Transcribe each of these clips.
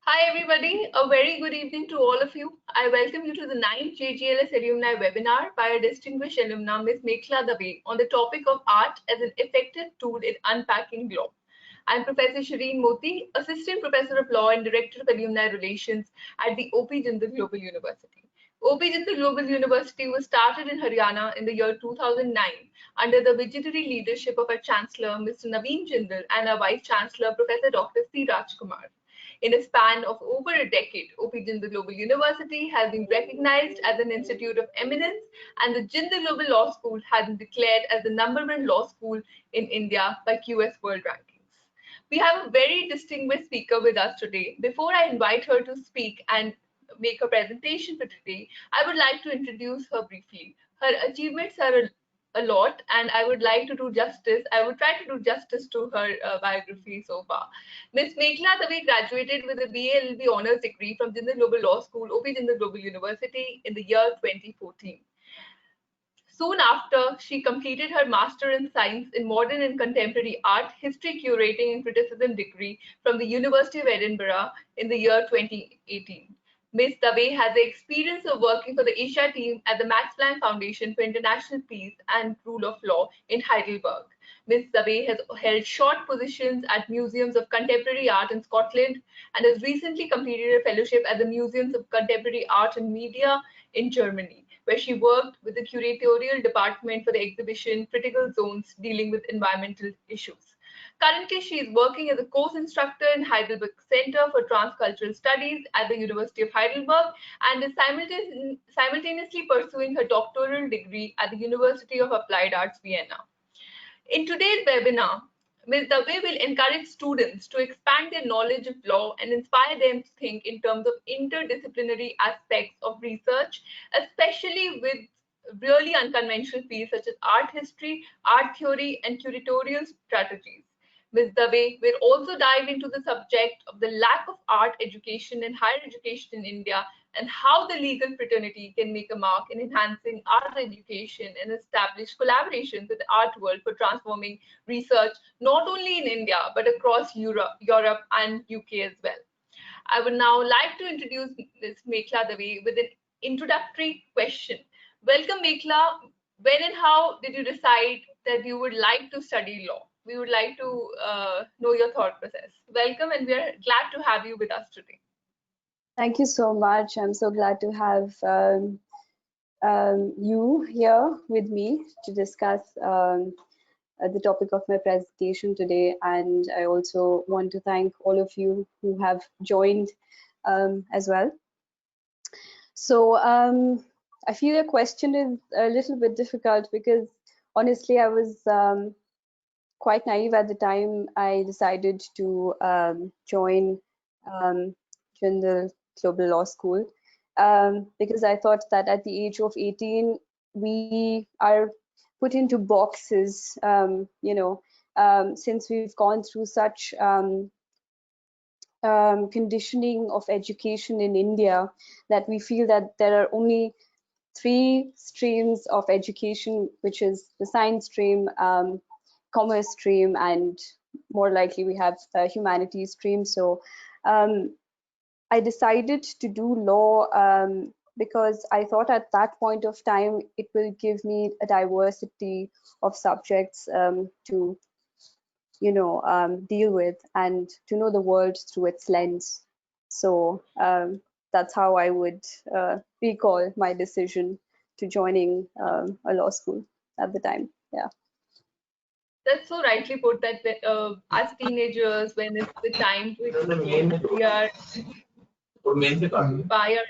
Hi everybody, a very good evening to all of you. I welcome you to the 9th JGLS Alumni webinar by a distinguished alumna, Ms. Mekhala Dave, on the topic of art as an effective tool in unpacking law. I'm Professor Shireen Moti, Assistant Professor of Law and Director of Alumni Relations at the OP Jindal Global University. OP Jindal Global University was started in Haryana in the year 2009 under the visionary leadership of our Chancellor, Mr. Naveen Jindal, and our Vice Chancellor, Professor Dr. C. Rajkumar. In a span of over a decade, OP Jindal Global University has been recognized as an institute of eminence, and the Jindal Global Law School has been declared as the #1 law school in India by QS World Rankings. We have a very distinguished speaker with us today. Before I invite her to speak and make a presentation for today, I would like to introduce her briefly. Her achievements are a lot, and I would like to do justice. I would try to do justice to her biography so far. Ms. Mekhala Dave graduated with a B.A LL.B honors degree from Jindal Global Law School, OP Jindal Global University in the year 2014. Soon after, she completed her Master in Science in Modern and Contemporary Art, History, Curating and Criticism degree from the University of Edinburgh in the year 2018. Ms. Dave has the experience of working for the Asia team at the Max Planck Foundation for International Peace and Rule of Law in Heidelberg. Ms. Dave has held short positions at museums of contemporary art in Scotland and has recently completed a fellowship at the Museums of Contemporary Art and Media in Germany, where she worked with the curatorial department for the exhibition Critical Zones dealing with environmental issues. Currently, she is working as a course instructor in Heidelberg Centre for Transcultural Studies at the University of Heidelberg and is simultaneously pursuing her doctoral degree at the University of Applied Arts, Vienna. In today's webinar, Ms. Dave will encourage students to expand their knowledge of law and inspire them to think in terms of interdisciplinary aspects of research, especially with really unconventional fields such as art history, art theory, and curatorial strategies. Ms. Dave will also dive into the subject of the lack of art education in higher education in India and how the legal fraternity can make a mark in enhancing art education and establish collaborations with the art world for transforming research not only in India but across Europe and UK as well. I would now like to introduce Ms. Mekhala Dave with an introductory question. Welcome, Mekhala. When and how did you decide that you would like to study law? We would like to know your thought process. Welcome, and we are glad to have you with us today. Thank you so much. I'm so glad to have you here with me to discuss the topic of my presentation today. And I also want to thank all of you who have joined as well. So I feel the question is a little bit difficult because honestly, I was quite naive at the time I decided to join Jindal Global Law School because I thought that at the age of 18 we are put into boxes, since we've gone through such conditioning of education in India that we feel that there are only 3 streams of education, which is the science stream, commerce stream, and more likely we have a humanities stream. So I decided to do law because I thought at that point of time it will give me a diversity of subjects to deal with and to know the world through its lens. So that's how I would recall my decision to joining a law school at the time. Yeah. That's so rightly put that as teenagers, when it's the time to explore, we are by our.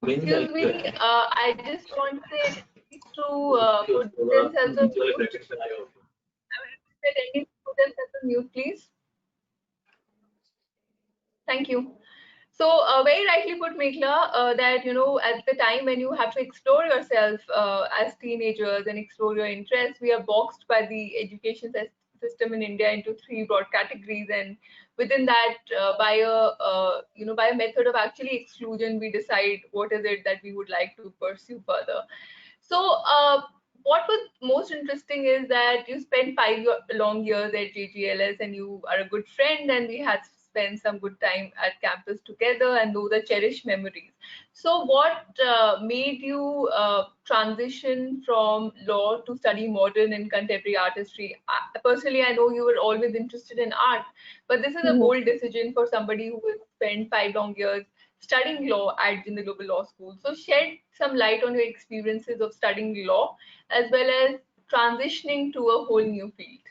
Excuse me, I just wanted to put students as a mute. I will request any students as a mute, please. Thank you. So very rightly put, Mekhala, that at the time when you have to explore yourself as teenagers and explore your interests, we are boxed by the education system in India into 3 broad categories, and within that, by a method of actually exclusion, we decide what is it that we would like to pursue further. So what was most interesting is that you spent 5 long years at JGLS and you are a good friend, and we had spend some good time at campus together, and those are cherished memories. So what made you transition from law to study modern and contemporary artistry? Personally, I know you were always interested in art, but this is a Mhm. bold decision for somebody who has spent 5 long years studying law at Jindal Global Law School. So shed some light on your experiences of studying law as well as transitioning to a whole new field.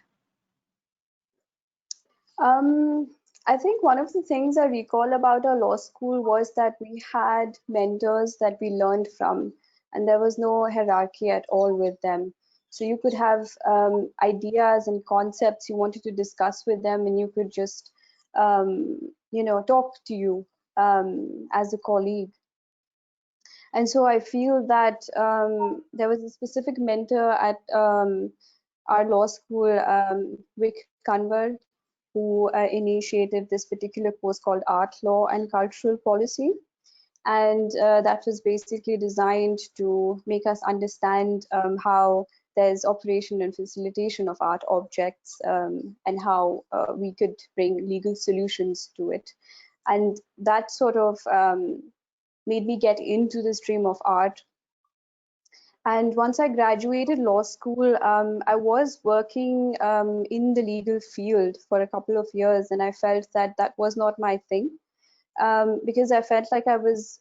Um, I think one of the things I recall about our law school was that we had mentors that we learned from, and there was no hierarchy at all with them. So you could have ideas and concepts you wanted to discuss with them, and you could just, talk to you as a colleague. And so I feel that there was a specific mentor at our law school, Vic Kanwar, who initiated this particular course called Art Law and Cultural Policy. And that was basically designed to make us understand how there's operation and facilitation of art objects, and how we could bring legal solutions to it. And that sort of made me get into the stream of art. And once I graduated law school, I was working in the legal field for a couple of years, and I felt that that was not my thing, because I felt like I was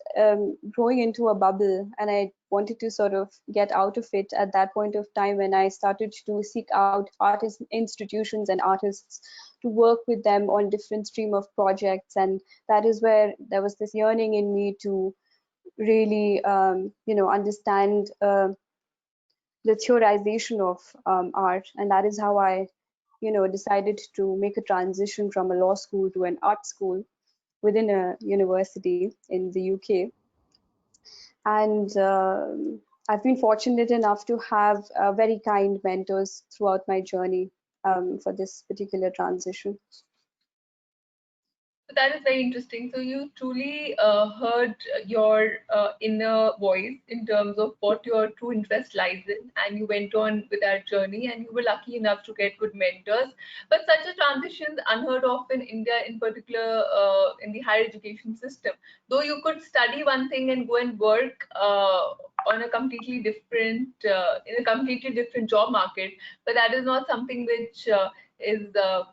growing into a bubble, and I wanted to sort of get out of it at that point of time when I started to seek out artist institutions and artists to work with them on different stream of projects. And that is where there was this yearning in me to really understand the theorization of art, and that is how I decided to make a transition from a law school to an art school within a university in the UK. And I've been fortunate enough to have very kind mentors throughout my journey for this particular transition. So that is very interesting. So you truly heard your inner voice in terms of what your true interest lies in, and you went on with that journey, and you were lucky enough to get good mentors. But such a transition is unheard of in India, in particular in the higher education system. Though you could study one thing and go and work on a completely different in a completely different job market, but that is not something which is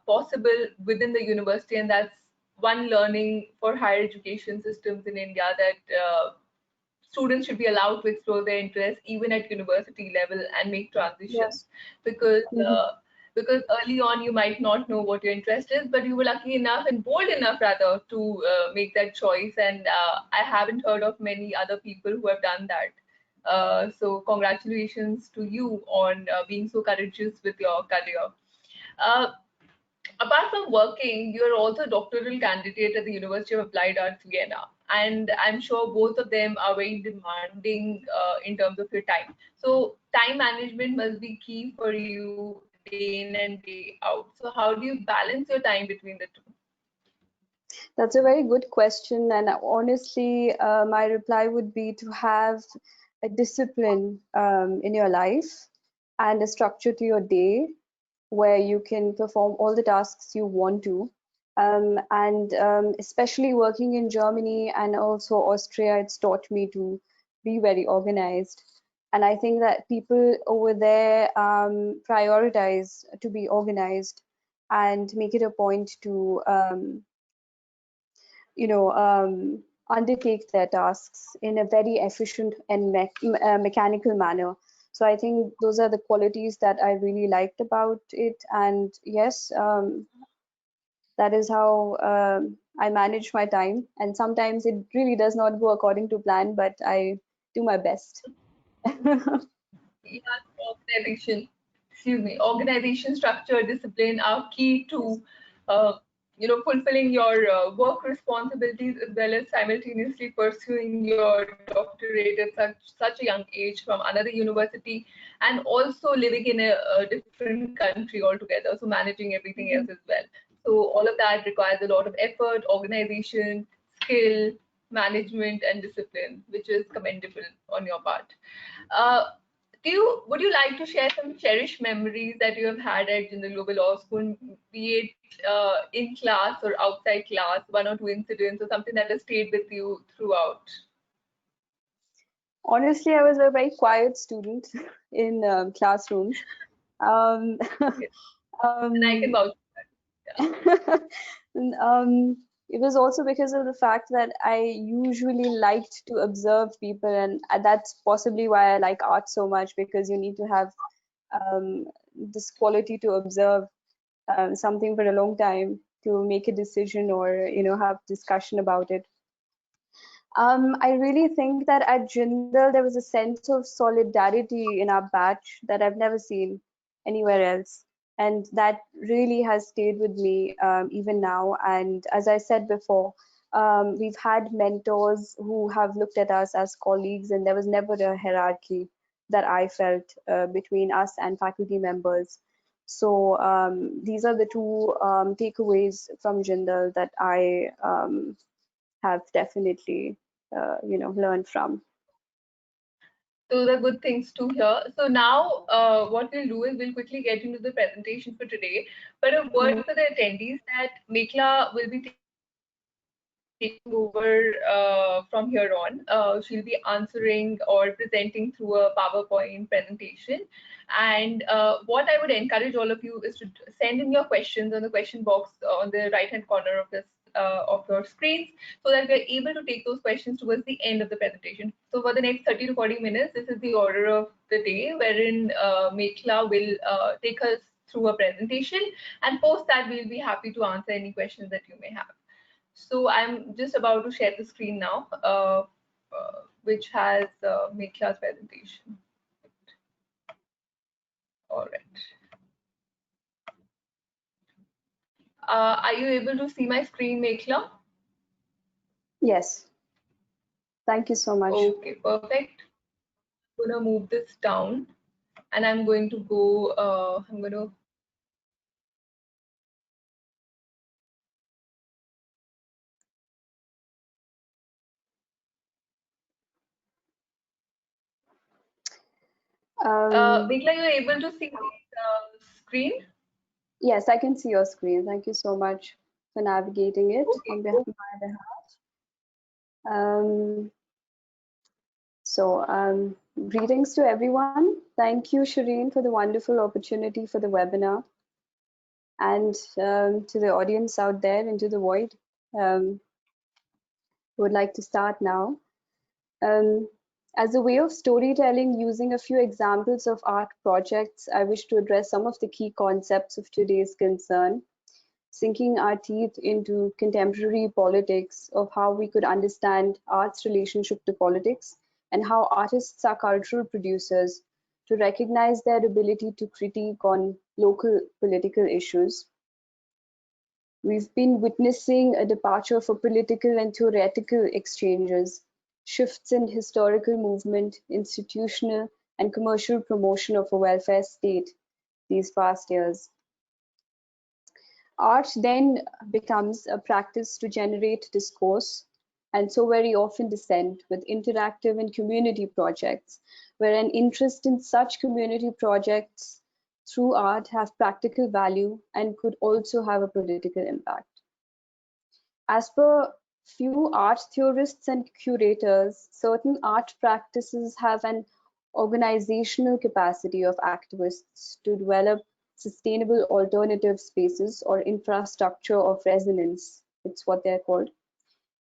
possible within the university, and that's one learning for higher education systems in India, that students should be allowed to explore their interests even at university level and make transitions, Yes. because Mhm. because early on you might not know what your interest is, but you were lucky enough and bold enough rather to make that choice. And I haven't heard of many other people who have done that. So congratulations to you on being so courageous with your career. Uh, Apart from working, you're also a doctoral candidate at the University of Applied Arts, Vienna. And I'm sure both of them are very demanding in terms of your time. So time management must be key for you day in and day out. So how do you balance your time between the two? That's a very good question, and honestly, my reply would be to have a discipline in your life and a structure to your day where you can perform all the tasks you want to. And especially working in Germany and also Austria, it's taught me to be very organized. And I think that people over there prioritize to be organized and make it a point to undertake their tasks in a very efficient and mechanical manner. So I think those are the qualities that I really liked about it. And yes, that is how I manage my time. And sometimes it really does not go according to plan, but I do my best. Yeah, organization, excuse me, organization, structure, discipline are key to, uh, fulfilling your work responsibilities as well as simultaneously pursuing your doctorate at such a young age from another university, and also living in a different country altogether. So managing everything else as well. So all of that requires a lot of effort, organization, skill, management, and discipline, which is commendable on your part. Uh, would you like to share some cherished memories that you have had at Jindal Global Law School, be it in class or outside class, one or two incidents or something that has stayed with you throughout? Honestly, I was a very quiet student in classrooms. Um, Yes. And I can um, vouch for that. it was also because of the fact that I usually liked to observe people, and that's possibly why I like art so much, because you need to have this quality to observe something for a long time to make a decision or have discussion about it. I really think that at Jindal there was a sense of solidarity in our batch that I've never seen anywhere else, and that really has stayed with me even now. And as I said before, we've had mentors who have looked at us as colleagues, and there was never a hierarchy that I felt between us and faculty members. So these are the two takeaways from Jindal that I have definitely learned from. Those are good things to hear. So now what we'll do is we'll quickly get into the presentation for today. But a word for the attendees that Mekhala will be taking over from here on. She'll be answering or presenting through a PowerPoint presentation. And what I would encourage all of you is to send in your questions on the question box on the right-hand corner of this of your screens, so that we're able to take those questions towards the end of the presentation. So for the next 30 to 40 minutes, this is the order of the day, wherein Mekhala will take us through a presentation, and post that we'll be happy to answer any questions that you may have. So I'm just about to share the screen now, which has Mekla's presentation. All right. Are you able to see my screen, Mekhala? Yes. Thank you so much. Okay, perfect. I'm gonna move this down, and I'm going to go. I'm gonna. Mekhala, you're able to see the screen? Yes, I can see your screen. Thank you so much for navigating it on Okay. my behalf. Um, greetings to everyone. Thank you, Shireen, for the wonderful opportunity for the webinar, and to the audience out there into the void. Would like to start now. Um, as a way of storytelling, using a few examples of art projects, I wish to address some of the key concepts of today's concern, sinking our teeth into contemporary politics of how we could understand art's relationship to politics, and how artists are cultural producers to recognize their ability to critique on local political issues. We've been witnessing a departure for political and theoretical exchanges, shifts in historical movement, institutional and commercial promotion of a welfare state these past years. Art then becomes a practice to generate discourse, and so very often dissent, with interactive and community projects, where an interest in such community projects through art have practical value and could also have a political impact. As per few art theorists and curators, certain art practices have an organizational capacity of activists to develop sustainable alternative spaces or infrastructure of resonance. It's what they're called.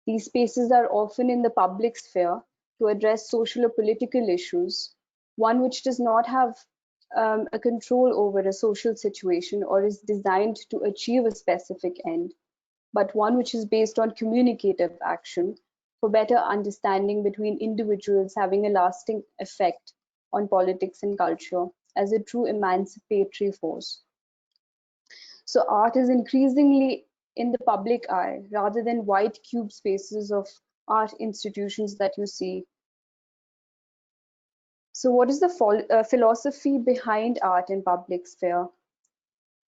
These spaces are often in the public sphere to address social or political issues, one which does not have a control over a social situation or is designed to achieve a specific end, but one which is based on communicative action for better understanding between individuals, having a lasting effect on politics and culture as a true emancipatory force. So art is increasingly in the public eye rather than white cube spaces of art institutions that you see. So what is the philosophy behind art in public sphere?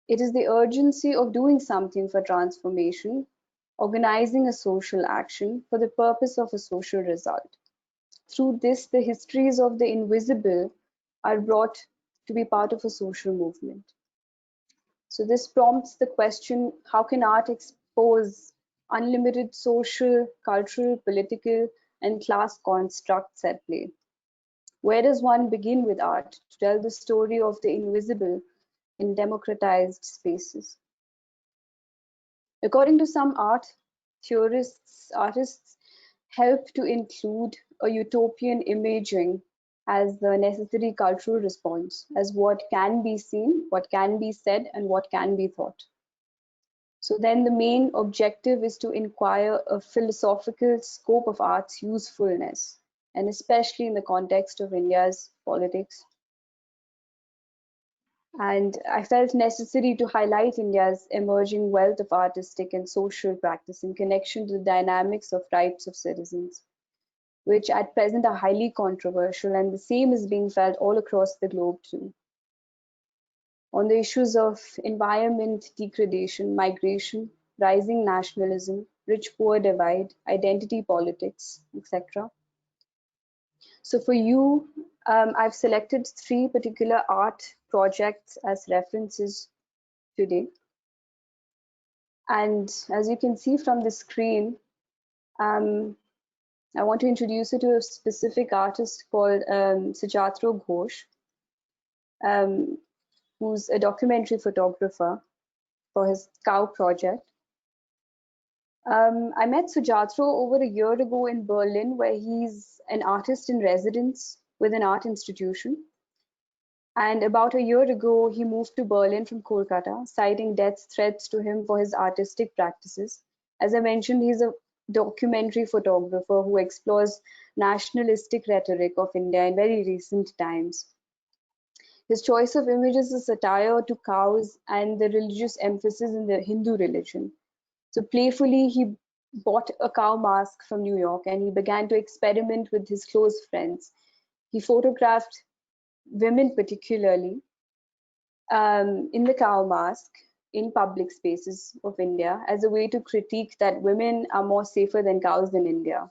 It is the urgency of doing something for transformation, organizing a social action for the purpose of a social result. Through this, the histories of the invisible are brought to be part of a social movement. So this prompts the question, how can art expose unlimited social, cultural, political, and class constructs at play? Where does one begin with art to tell the story of the invisible in democratized spaces? According to some art theorists, artists help to include a utopian imaging as the necessary cultural response, as what can be seen, what can be said, and what can be thought. So then the main objective is to inquire a philosophical scope of art's usefulness, and especially in the context of India's politics. And I felt necessary to highlight India's emerging wealth of artistic and social practice in connection to the dynamics of rights of citizens, which at present are highly controversial, and the same is being felt all across the globe too. On the issues of environment degradation, migration, rising nationalism, rich-poor divide, identity politics, etc. So for you, I've selected 3 particular art projects as references today. And as you can see from the screen, I want to introduce you to a specific artist called Sujatro Ghosh, who's a documentary photographer for his cow project. I met Sujatro over a year ago in Berlin, where he's an artist in residence with an art institution. And about a year ago, he moved to Berlin from Kolkata, citing death threats to him for his artistic practices. As I mentioned, he's a documentary photographer who explores nationalistic rhetoric of India in very recent times. His choice of images is satire to cows and the religious emphasis in the Hindu religion. So playfully, he bought a cow mask from New York and he began to experiment with his close friends. He photographed women particularly in the cow mask in public spaces of India as a way to critique that women are more safer than cows in India.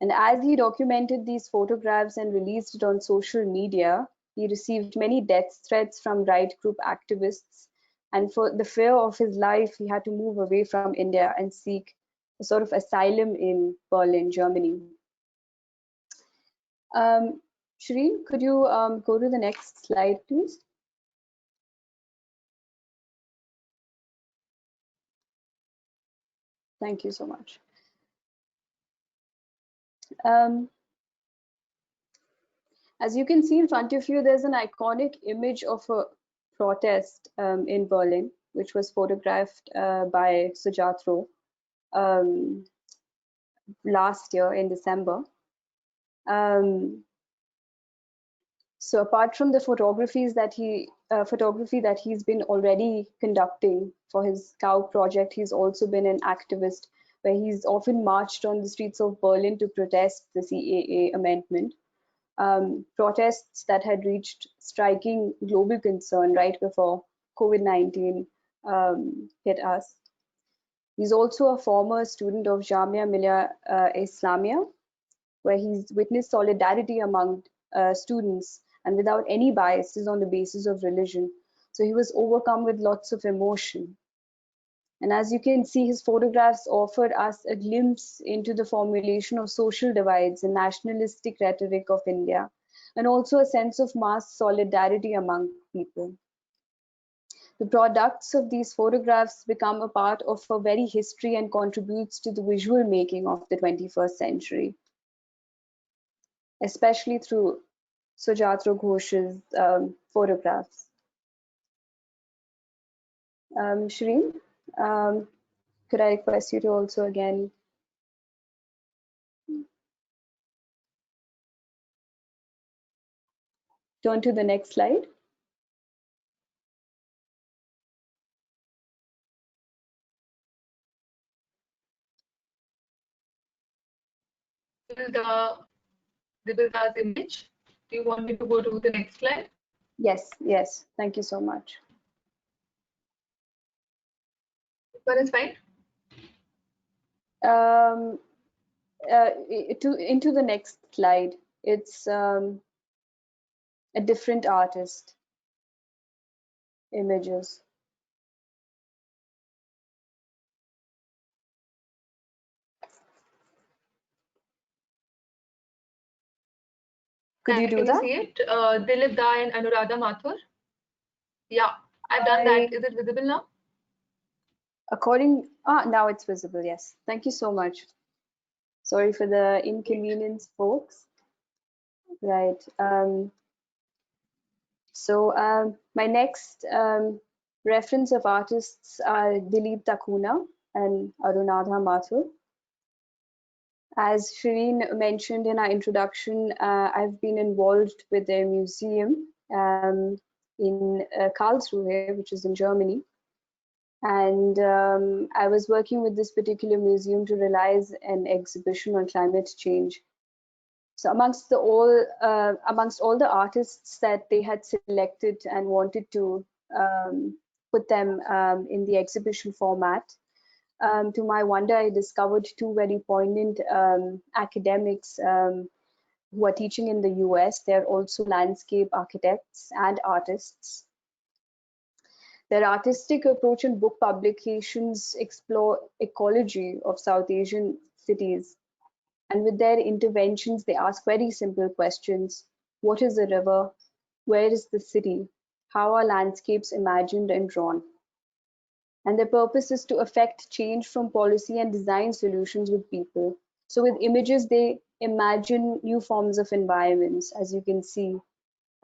And as he documented these photographs and released it on social media, he received many death threats from right group activists. And for the fear of his life, he had to move away from India and seek a sort of asylum in Berlin, Germany. Shireen, could you go to the next slide, please? Thank you so much. As you can see in front of you, there's an iconic image of a protest in Berlin, which was photographed by Sujatro last year in December. So apart from the photography that he's been already conducting for his cow project, he's also been an activist where he's often marched on the streets of Berlin to protest the CAA amendment. Protests that had reached striking global concern right before COVID-19 hit us. He's also a former student of Jamia Millia Islamia, where he's witnessed solidarity among students and without any biases on the basis of religion. So he was overcome with lots of emotion. And as you can see, his photographs offered us a glimpse into the formulation of social divides and nationalistic rhetoric of India, and also a sense of mass solidarity among people. The products of these photographs become a part of a very history and contributes to the visual making of the 21st century, especially through Sujatro Ghosh's photographs. Shireen, could I request you to also again turn to the next slide? The image. Do you want me to go to the next slide? Yes, yes. Thank you so much. One is fine. Into the next slide. It's a different artist. Images. Could you do Can that? you see it? Dilip Da and Anuradha Mathur. Yeah, I've done that. Is it visible now? Now it's visible, yes. Thank you so much. Sorry for the inconvenience, folks. Right. My next reference of artists are Dilip Takuna and Anuradha Mathur. As Shireen mentioned in our introduction, I've been involved with their museum in Karlsruhe, which is in Germany. And I was working with this particular museum to realize an exhibition on climate change. So amongst all the artists that they had selected and wanted to put them in the exhibition format, to my wonder, I discovered two very poignant academics who are teaching in the US. They're also landscape architects and artists. Their artistic approach in book publications explore ecology of South Asian cities. And with their interventions, they ask very simple questions. What is a river? Where is the city? How are landscapes imagined and drawn? And their purpose is to affect change from policy and design solutions with people. So with images, they imagine new forms of environments, as you can see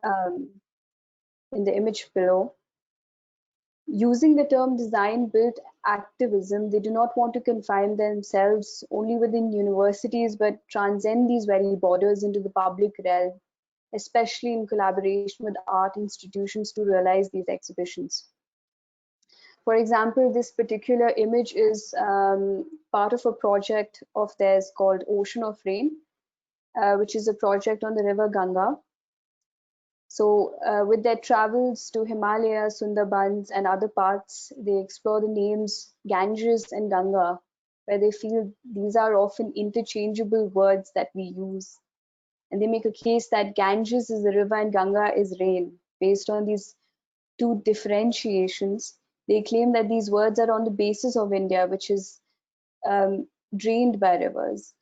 in the image below. Using the term design-built activism, they do not want to confine themselves only within universities, but transcend these very borders into the public realm, especially in collaboration with art institutions to realize these exhibitions. For example, this particular image is part of a project of theirs called Ocean of Rain, which is a project on the river Ganga. So with their travels to Himalaya, Sundarbans, and other parts, they explore the names Ganges and Ganga, where they feel these are often interchangeable words that we use. And they make a case that Ganges is the river and Ganga is rain. Based on these two differentiations, they claim that these words are on the basis of India, which is drained by rivers.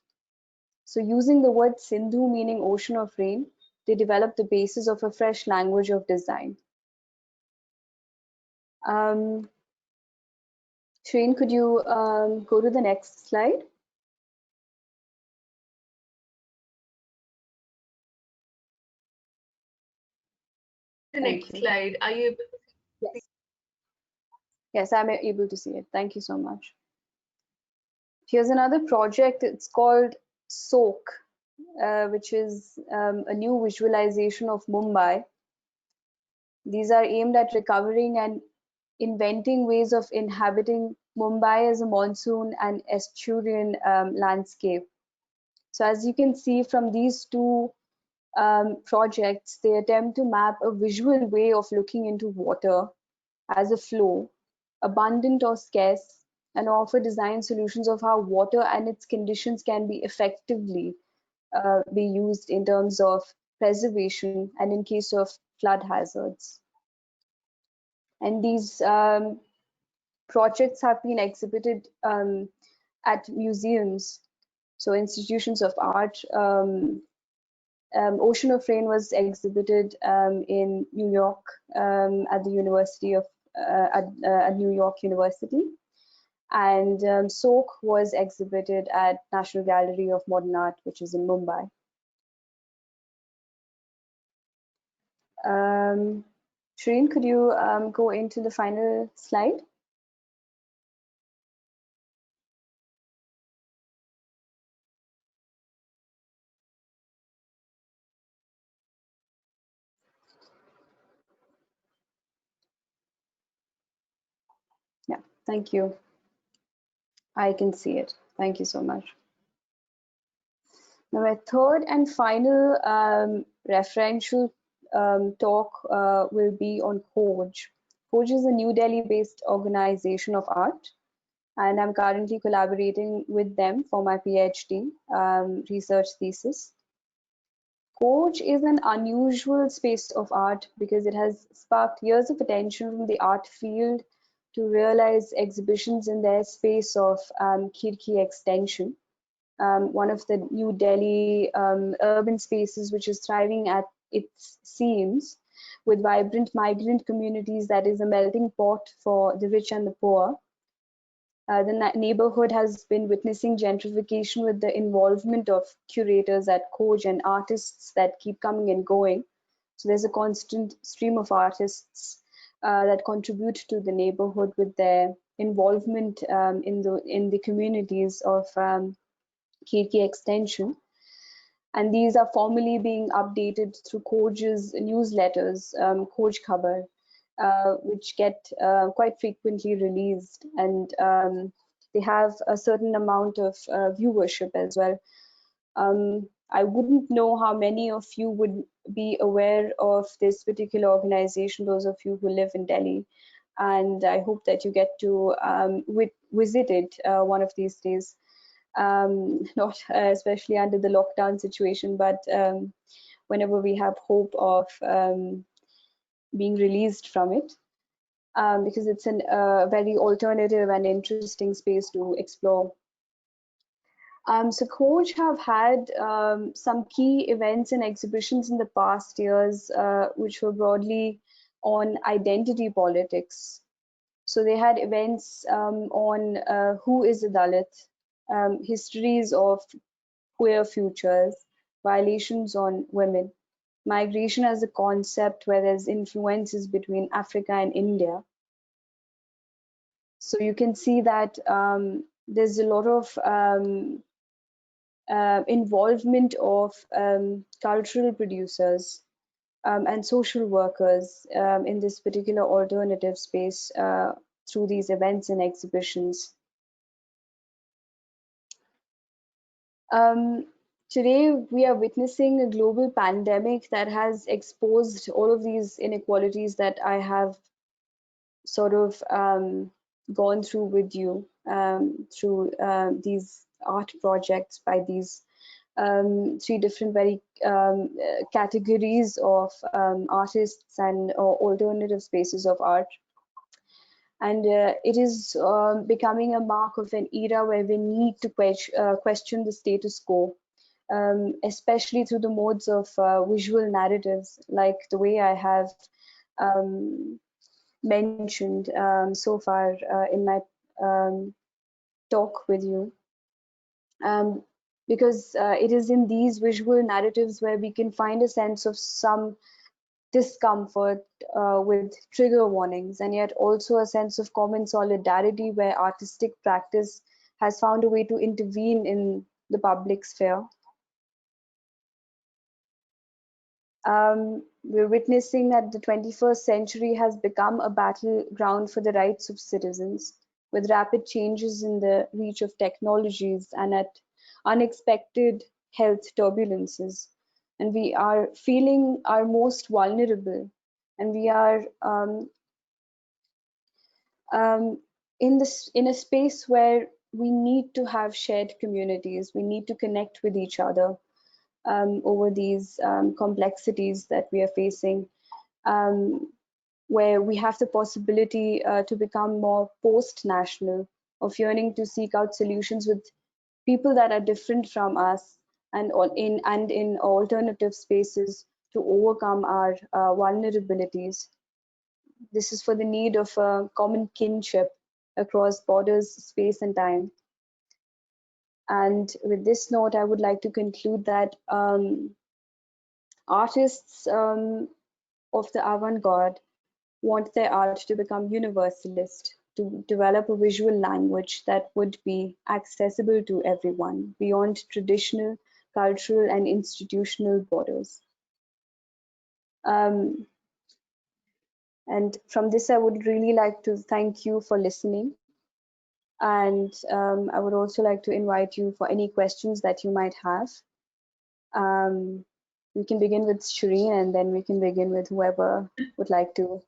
So using the word Sindhu, meaning ocean of rain, they developed the basis of a fresh language of design. Shane, could you go to the next slide? The next slide. Are you able to see? Yes. Yes, I'm able to see it. Thank you so much. Here's another project. It's called SOAK, which is a new visualization of Mumbai. These are aimed at recovering and inventing ways of inhabiting Mumbai as a monsoon and estuarian landscape. So as you can see from these two projects, they attempt to map a visual way of looking into water as a flow, abundant or scarce, and offer design solutions of how water and its conditions can be effectively be used in terms of preservation and in case of flood hazards. And these projects have been exhibited at museums, so institutions of art. Ocean of Rain was exhibited in New York at the University of at New York University, and SOAK was exhibited at National Gallery of Modern Art, which is in Mumbai. Shireen, could you go into the final slide? Yeah, thank you. I can see it. Thank you so much. Now, my third and final referential talk will be on Forge. Forge is a New Delhi-based organization of art, and I'm currently collaborating with them for my PhD research thesis. Coach is an unusual space of art because it has sparked years of attention from the art field to realize exhibitions in their space of Kirki Extension, one of the New Delhi urban spaces which is thriving at its seams with vibrant migrant communities that is a melting pot for the rich and the poor. The neighborhood has been witnessing gentrification with the involvement of curators at Coach and artists that keep coming and going. So there's a constant stream of artists that contribute to the neighborhood with their involvement in the communities of Kirki Extension. And these are formally being updated through Coach's newsletters, Coach Khabar, which get quite frequently released, and they have a certain amount of viewership as well. I wouldn't know how many of you would be aware of this particular organization, those of you who live in Delhi, and I hope that you get to visit it one of these days. Not especially under the lockdown situation, but whenever we have hope of being released from it, because it's a very alternative and interesting space to explore. So Coach have had some key events and exhibitions in the past years, which were broadly on identity politics. So they had events on who is a Dalit, histories of queer futures, violations on women, migration as a concept where there's influences between Africa and India. So you can see that there's a lot of involvement of cultural producers and social workers in this particular alternative space through these events and exhibitions. Today, we are witnessing a global pandemic that has exposed all of these inequalities that I have sort of gone through with you through these art projects by these three different very categories of artists and alternative spaces of art. And it is becoming a mark of an era where we need to question the status quo, especially through the modes of visual narratives, like the way I have mentioned so far in my talk with you. Because it is in these visual narratives where we can find a sense of some discomfort with trigger warnings, and yet also a sense of common solidarity where artistic practice has found a way to intervene in the public sphere. We're witnessing that the 21st century has become a battleground for the rights of citizens, with rapid changes in the reach of technologies and at unexpected health turbulences. And we are feeling our most vulnerable, and we are in a space where we need to have shared communities. We need to connect with each other over these complexities that we are facing, where we have the possibility to become more post-national, of yearning to seek out solutions with people that are different from us, and in alternative spaces to overcome our vulnerabilities. This is for the need of a common kinship across borders, space, and time. And with this note, I would like to conclude that artists of the avant-garde want their art to become universalist, to develop a visual language that would be accessible to everyone beyond traditional, cultural, and institutional borders. And from this, I would really like to thank you for listening. And I would also like to invite you for any questions that you might have. We can begin with Shireen, and then we can begin with whoever would like to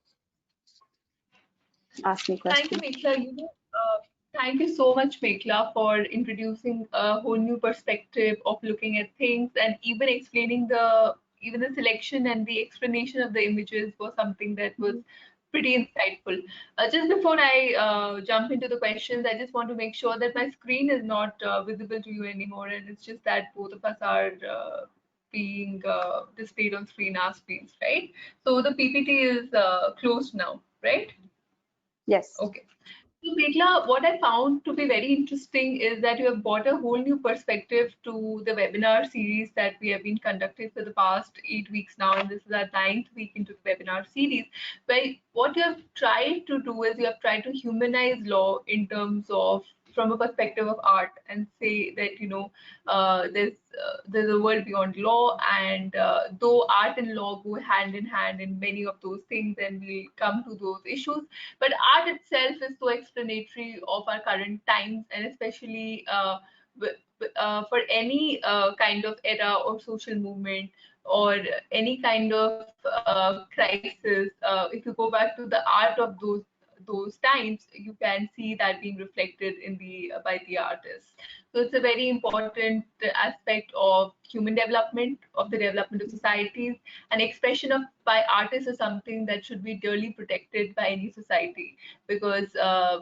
ask me questions. Thank you, Mekhala. Thank you so much, Mekhala, for introducing a whole new perspective of looking at things, and even explaining the selection and the explanation of the images was something that was pretty insightful. Just before I jump into the questions, I just want to make sure that my screen is not visible to you anymore, and it's just that both of us are being displayed on our screens, right? So the PPT is closed now, right? Yes. Okay. So, Mekhala, what I found to be very interesting is that you have brought a whole new perspective to the webinar series that we have been conducting for the past 8 weeks now, and this is our 9th week into the webinar series. Where what you have tried to do is you have tried to humanize law in terms of from a perspective of art, and say that there's a world beyond law, and though art and law go hand in hand in many of those things, and we'll come to those issues, but art itself is so explanatory of our current times, and especially for any kind of era or social movement or any kind of crisis. If you go back to the art of those times, you can see that being reflected in the by the artists. So it's a very important aspect of human development, of the development of societies, and expression of by artists is something that should be dearly protected by any society, because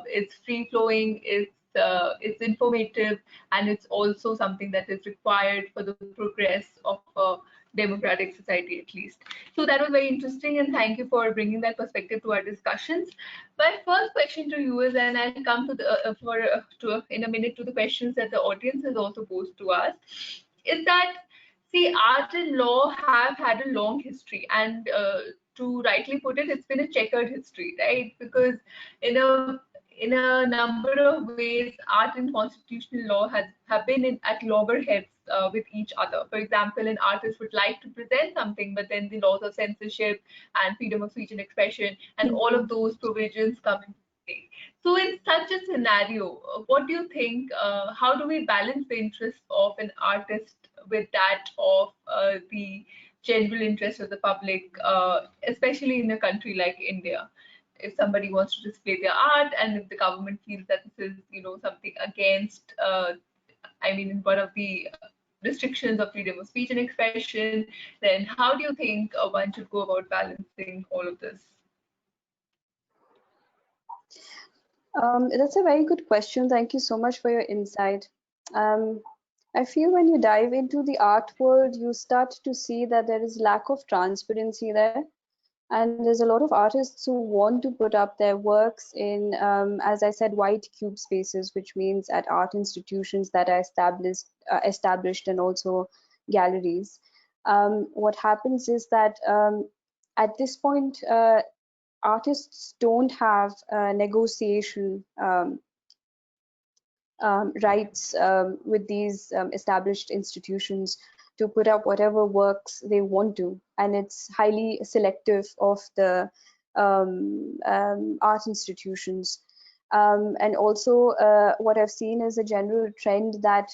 it's free flowing, it's informative, and it's also something that is required for the progress of a democratic society, at least. So that was very interesting, and thank you for bringing that perspective to our discussions. My first question to you is, and I'll come to the in a minute to the questions that the audience has also posed to us, is that, see, art and law have had a long history, and to rightly put it, it's been a checkered history, right? Because in a number of ways, art and constitutional law have been at loggerheads with each other. For example, an artist would like to present something, but then the laws of censorship and freedom of speech and expression and all of those provisions come into play. So, in such a scenario, what do you think? How do we balance the interests of an artist with that of the general interest of the public, especially in a country like India? If somebody wants to display their art, and if the government feels that this is, something against, I mean, in one of the restrictions of freedom of speech and expression, then how do you think one should go about balancing all of this? That's a very good question. Thank you so much for your insight. I feel when you dive into the art world, you start to see that there is lack of transparency there. And there's a lot of artists who want to put up their works in, as I said, white cube spaces, which means at art institutions that are established and also galleries. What happens is that at this point, artists don't have negotiation rights with these established institutions to put up whatever works they want to, and it's highly selective of the art institutions. And also what I've seen is a general trend that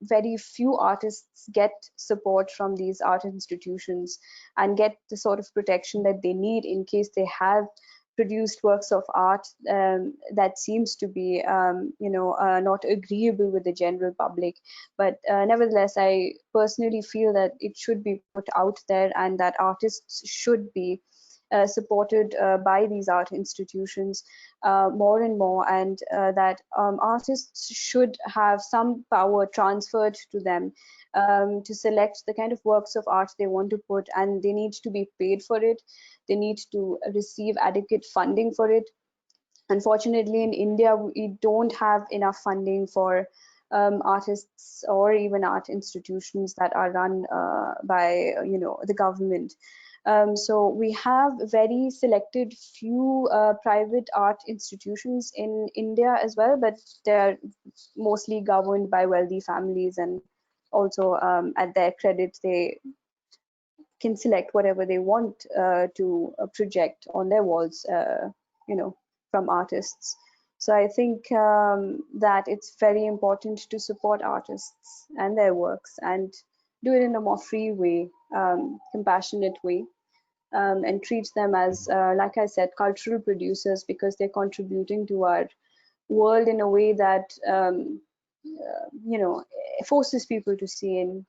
very few artists get support from these art institutions and get the sort of protection that they need in case they have produced works of art that seems to be not agreeable with the general public. But nevertheless, I personally feel that it should be put out there, and that artists should be supported by these art institutions more and more, and that artists should have some power transferred to them to select the kind of works of art they want to put, and they need to be paid for it. They need to receive adequate funding for it. Unfortunately, in India, we don't have enough funding for artists or even art institutions that are run by the government. So we have very selected few private art institutions in India as well, but they're mostly governed by wealthy families, and also at their credit, they can select whatever they want to project on their walls, from artists. So I think that it's very important to support artists and their works, and do it in a more free way, compassionate way, and treat them as, like I said, cultural producers, because they're contributing to our world in a way that you know, forces people to see in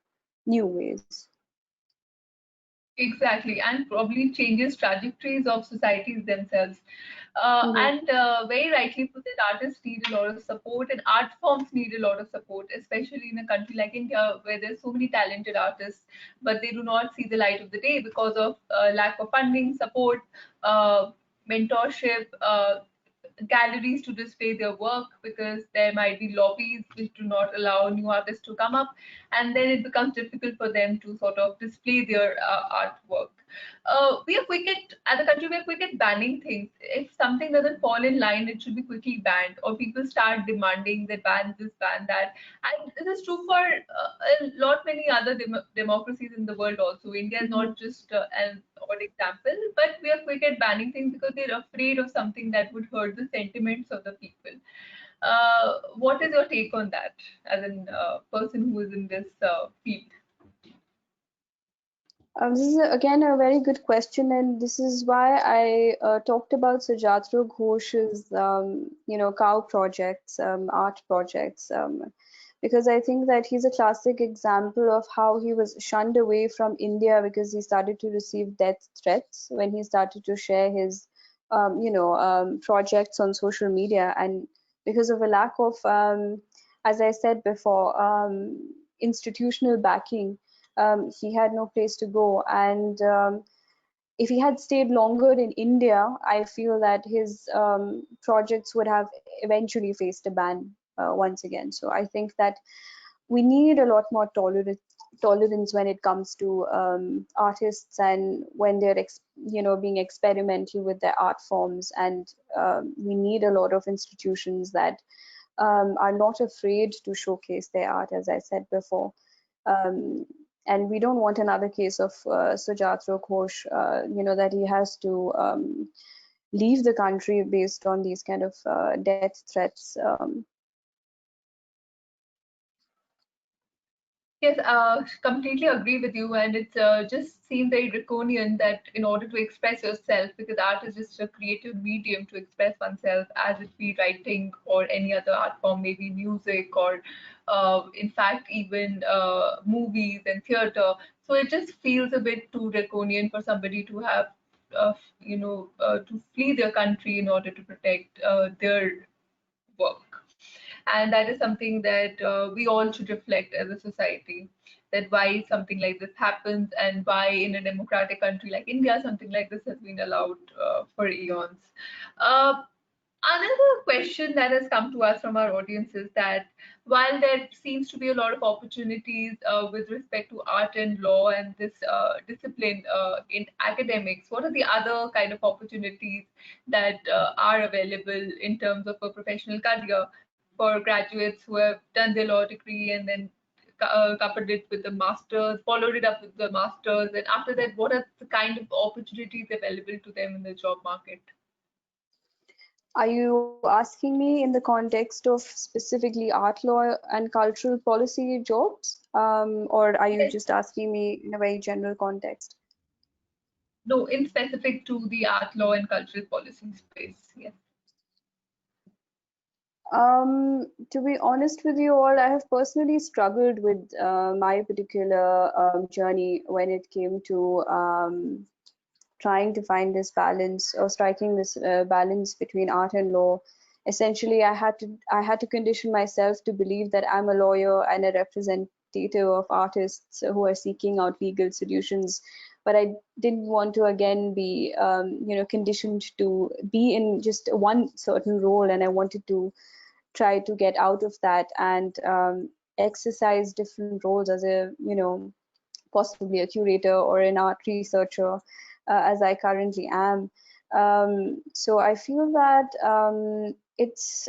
new ways. Exactly, and probably changes trajectories of societies themselves. Mm-hmm. And very rightly put that artists need a lot of support, and art forms need a lot of support, especially in a country like India, where there's so many talented artists, but they do not see the light of the day because of lack of funding, support, mentorship, galleries to display their work, because there might be lobbies which do not allow new artists to come up, and then it becomes difficult for them to sort of display their artwork. We are quick at, as a country, we are quick at banning things. If something doesn't fall in line, it should be quickly banned, or people start demanding that ban this, ban that. And this is true for a lot many other democracies in the world also. India is Mm-hmm. not just an odd example, but we are quick at banning things because they're afraid of something that would hurt the sentiments of the people. What is your take on that, as a person who is in this field? This is again a very good question, and this is why I talked about Sujatra Ghosh's, you know, cow projects, art projects, because I think that he's a classic example of how he was shunned away from India because he started to receive death threats when he started to share his, you know, projects on social media, and because of a lack of, as I said before, institutional backing, he had no place to go. And if he had stayed longer in India, I feel that his projects would have eventually faced a ban once again. So I think that we need a lot more tolerance when it comes to artists, and when they're you know, being experimental with their art forms. And we need a lot of institutions that are not afraid to showcase their art, as I said before. Um, and we don't want another case of Sujatra Ghosh, you know, that he has to leave the country based on these kind of death threats. Yes, completely agree with you, and it just seems very draconian that in order to express yourself, because art is just a creative medium to express oneself, as it be writing or any other art form, maybe music or, in fact, even movies and theater. So it just feels a bit too draconian for somebody to have, to flee their country in order to protect their work. And that is something that we all should reflect as a society, that why something like this happens, and why in a democratic country like India something like this has been allowed for eons. uh, Another question that has come to us from our audience is that while there seems to be a lot of opportunities with respect to art and law and this discipline in academics, what are the other kind of opportunities that are available in terms of a professional career for graduates who have done their law degree and then coupled it with the masters, followed it up with the masters, and after that, what are the kind of opportunities available to them in the job market? Are you asking me in the context of specifically art law and cultural policy jobs? Or are you Yes. just asking me in a very general context? No, in specific to the art law and cultural policy space. Yes. To be honest with you all, I have personally struggled with my particular journey when it came to trying to find this balance, or striking this balance between art and law. Essentially, I had to condition myself to believe that I'm a lawyer and a representative of artists who are seeking out legal solutions. But I didn't want to again be, you know, conditioned to be in just one certain role, and I wanted to try to get out of that and exercise different roles as a, you know, possibly a curator or an art researcher, as I currently am. So I feel that it's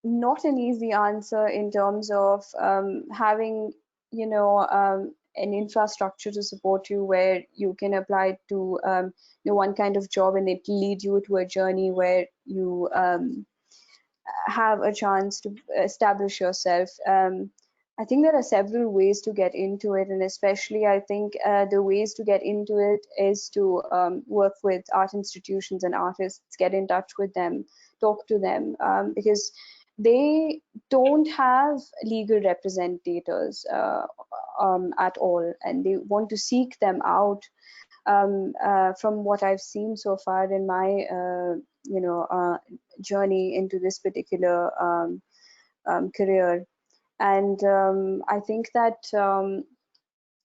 not an easy answer in terms of having, you know, an infrastructure to support you where you can apply to, you know, one kind of job, and it lead you to a journey where you have a chance to establish yourself. I think there are several ways to get into it, and especially I think the ways to get into it is to work with art institutions and artists, get in touch with them, talk to them, because they don't have legal representatives at all, and they want to seek them out. From what I've seen so far in my journey into this particular career. And I think that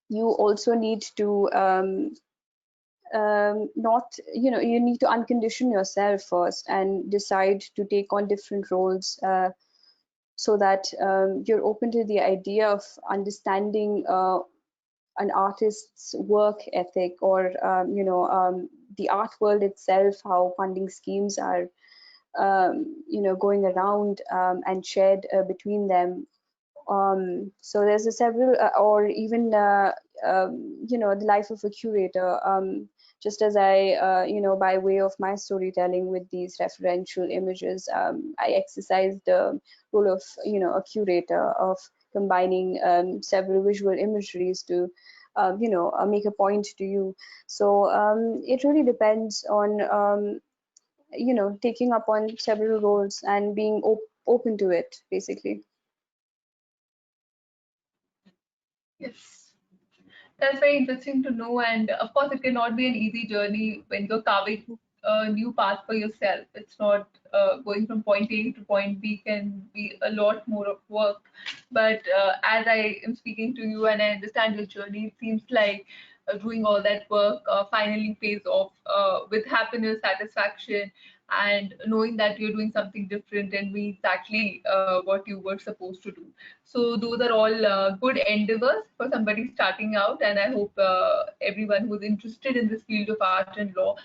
you also need to not, you need to uncondition yourself first and decide to take on different roles, so that you're open to the idea of understanding an artist's work ethic, or the art world itself, how funding schemes are going around and shared between them. So there's a several, or even the life of a curator. Just as I, by way of my storytelling with these referential images, I exercised the role of, a curator, of combining several visual imageries to, make a point to you. So it really depends on, taking up on several roles and being open to it, basically. Yes. That's very interesting to know, and of course, it cannot be an easy journey when you're carving a new path for yourself. It's not going from point A to point B can be a lot more of work. But as I am speaking to you and I understand your journey, it seems like doing all that work finally pays off with happiness, satisfaction, and knowing that you're doing something different and doing exactly what you were supposed to do. So those are all good endeavors for somebody starting out, and I hope everyone who's interested in this field of art and law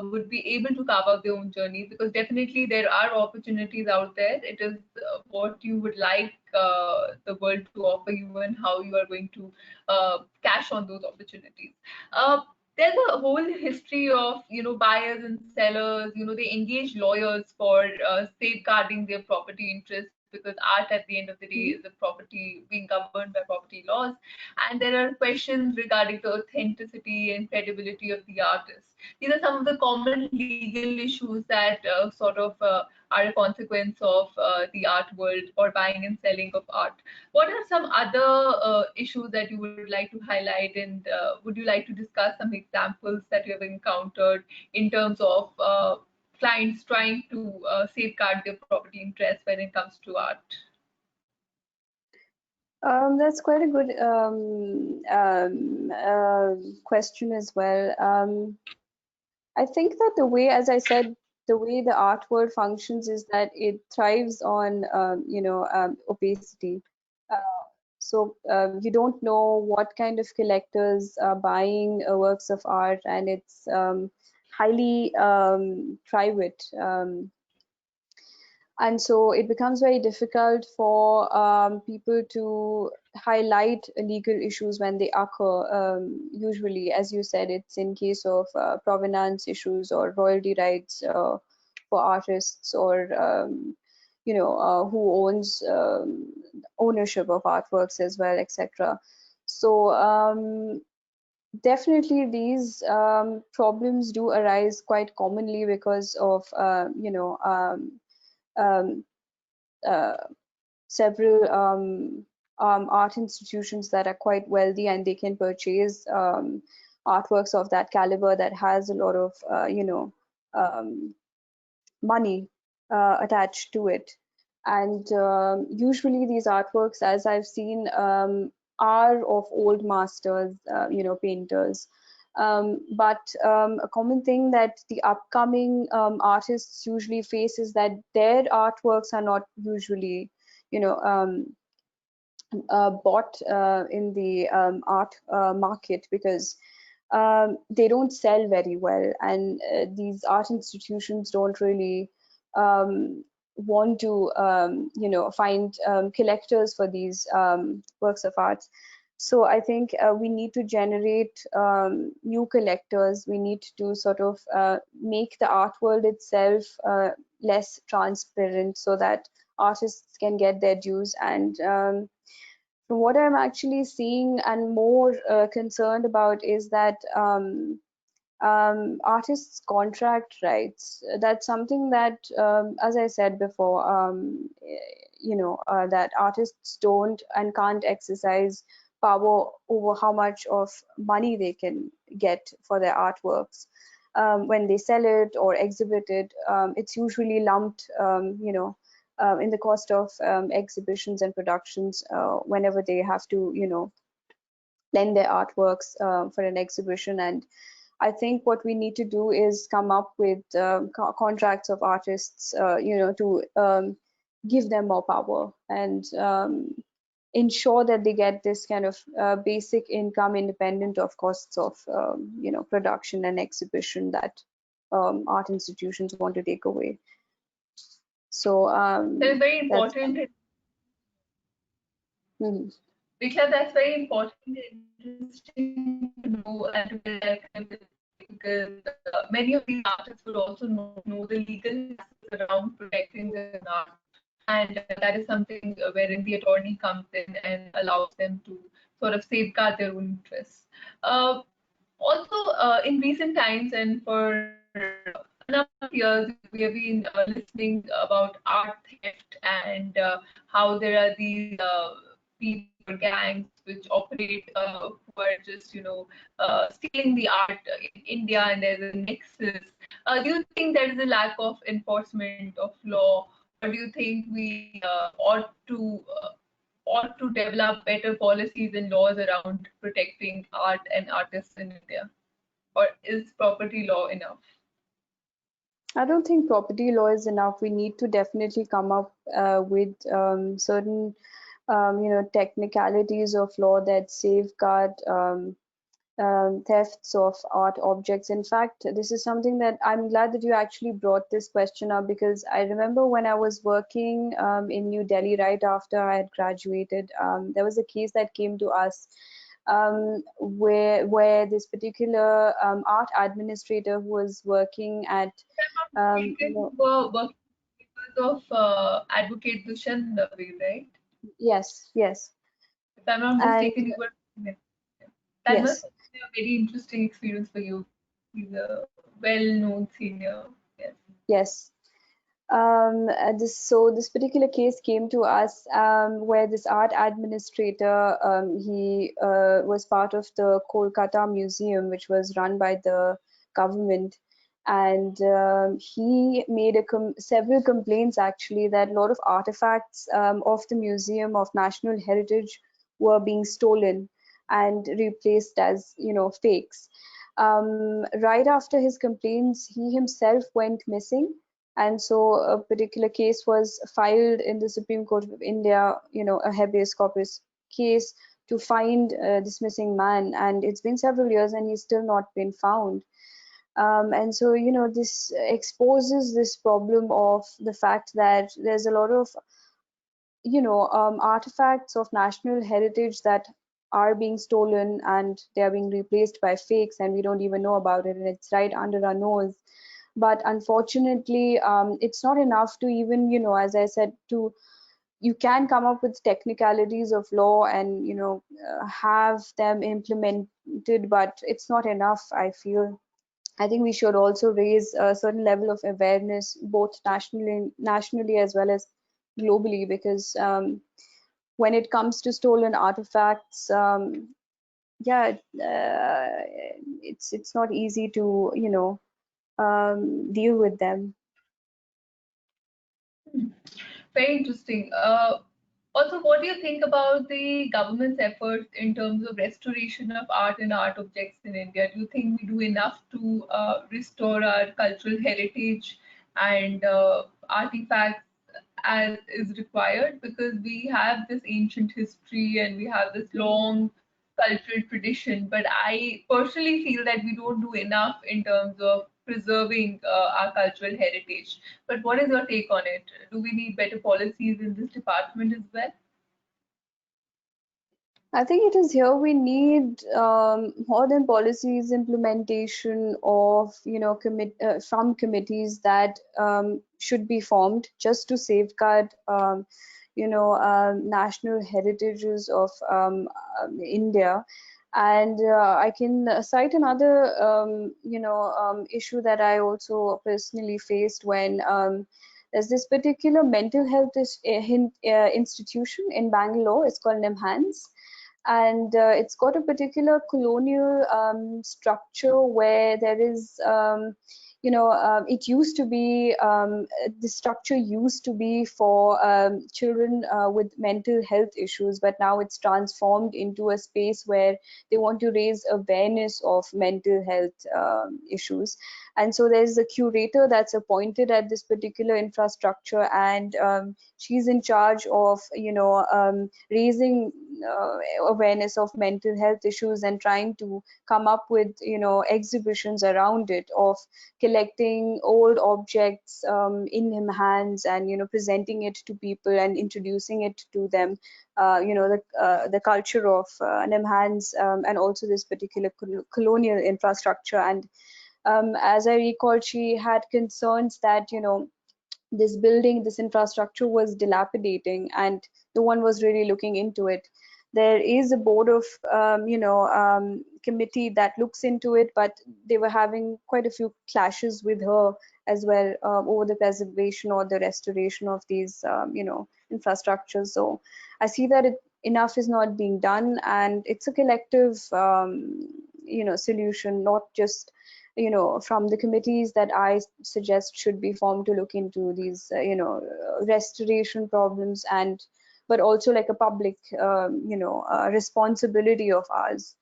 would be able to carve out their own journey, because definitely there are opportunities out there. It is what you would like the world to offer you and how you are going to cash on those opportunities. Uh, there's a whole history of buyers and sellers. They engage lawyers for safeguarding their property interests, because art at the end of the day is a property being governed by property laws, and there are questions regarding the authenticity and credibility of the artist. These are some of the common legal issues that are a consequence of the art world or buying and selling of art. What are some other issues that you would like to highlight, and would you like to discuss some examples that you have encountered in terms of clients trying to safeguard their property interests when it comes to art? That's quite a good question as well. I think that the way, as I said, the way the art world functions is that it thrives on, opacity. So you don't know what kind of collectors are buying works of art, and it's highly private. And so it becomes very difficult for people to highlight legal issues when they occur. Usually, as you said, it's in case of provenance issues or royalty rights for artists, or who owns ownership of artworks as well, etc. So definitely these problems do arise quite commonly because of um, uh, several art institutions that are quite wealthy, and they can purchase artworks of that caliber that has a lot of um, money attached to it. And usually these artworks, as I've seen, are of old masters, painters. But a common thing that the upcoming artists usually face is that their artworks are not usually, bought in the art market, because they don't sell very well, and these art institutions don't really want to find collectors for these works of art. So I think we need to generate new collectors. We need to sort of make the art world itself less transparent, so that artists can get their dues. And from what I'm actually seeing and more concerned about is that artists' contract rights. That's something that, as I said before, that artists don't and can't exercise power over how much of money they can get for their artworks. When they sell it or exhibit it, it's usually lumped, in the cost of exhibitions and productions whenever they have to, lend their artworks for an exhibition. And I think what we need to do is come up with contracts of artists, to give them more power and ensure that they get this kind of basic income independent of costs of, production and exhibition that art institutions want to take away. So That is very important. Mekhala, that's very important and interesting to know and to build that kind of, because many of these artists would also know the legal aspects around protecting their art. And that is something wherein the attorney comes in and allows them to sort of safeguard their own interests. Also, in recent times and for a number of years, we have been listening about art theft and how there are these people or gangs which operate who are just, stealing the art in India, and there's a nexus. Do you think there is a lack of enforcement of law, or do you think we ought to develop better policies and laws around protecting art and artists in India? Or is property law enough? I don't think property law is enough. We need to definitely come up with certain, technicalities of law that safeguard thefts of art objects. In fact, this is something that I'm glad that you actually brought this question up, because I remember when I was working in New Delhi right after I had graduated, there was a case that came to us where this particular art administrator who was working at working because of Advocate Dushyant Dave, right? Yes. If I'm not mistaken, you were. That Yes. must have been a very interesting experience for you. He's a well-known senior. Yes. This particular case came to us where this art administrator, he was part of the Kolkata Museum, which was run by the government, and he made several complaints actually that a lot of artifacts of the Museum of National Heritage were being stolen and replaced as fakes. Right after his complaints, he himself went missing. And so a particular case was filed in the Supreme Court of India, a habeas corpus case to find this missing man. And it's been several years and he's still not been found. And so, this exposes this problem of the fact that there's a lot of, artifacts of national heritage that are being stolen and they are being replaced by fakes, and we don't even know about it, and it's right under our nose. But unfortunately, it's not enough to even, as I said, you can come up with technicalities of law and, have them implemented, but it's not enough, I feel. I think we should also raise a certain level of awareness, both nationally as well as globally, because when it comes to stolen artifacts, it's not easy to, deal with them. Very interesting. Also, what do you think about the government's efforts in terms of restoration of art and art objects in India? Do you think we do enough to restore our cultural heritage and artifacts as is required? Because we have this ancient history and we have this long cultural tradition, but I personally feel that we don't do enough in terms of preserving our cultural heritage. But what is your take on it? Do we need better policies in this department as well? I think it is here we need more than policies, implementation of, some committees that should be formed just to safeguard, national heritages of India. And I can cite another, issue that I also personally faced when there's this particular mental health institution in Bangalore. It's called NIMHANS, and it's got a particular colonial structure where there is it used to be the structure used to be for children with mental health issues, but now it's transformed into a space where they want to raise awareness of mental health issues. And so there's a curator that's appointed at this particular infrastructure, and she's in charge of raising awareness of mental health issues and trying to come up with exhibitions around it, of collecting old objects in him hands, and presenting it to people and introducing it to them, the culture of Nimhans, and also this particular colonial infrastructure. And as I recall, she had concerns that this building, this infrastructure was dilapidating, and no one was really looking into it. There is a board of committee that looks into it, but they were having quite a few clashes with her as well over the preservation or the restoration of these infrastructures. So I see that enough is not being done, and it's a collective solution, not just from the committees that I suggest should be formed to look into these restoration problems, and but also like a public responsibility of ours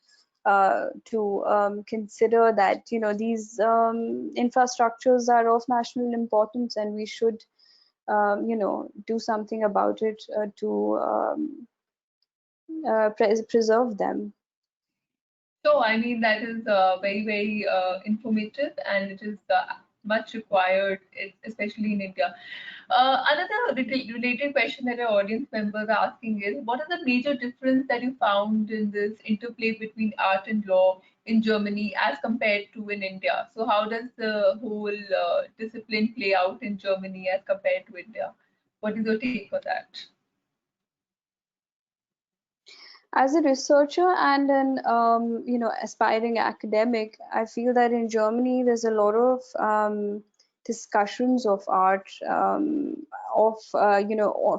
to consider that these infrastructures are of national importance, and we should do something about it to preserve them. So, I mean, that is very, very informative, and it is much required, especially in India. Another related question that our audience members are asking is, what is the major difference that you found in this interplay between art and law in Germany as compared to in India? So, how does the whole discipline play out in Germany as compared to India? What is your take on that? As a researcher and an aspiring academic, I feel that in Germany there's a lot of discussions of art, of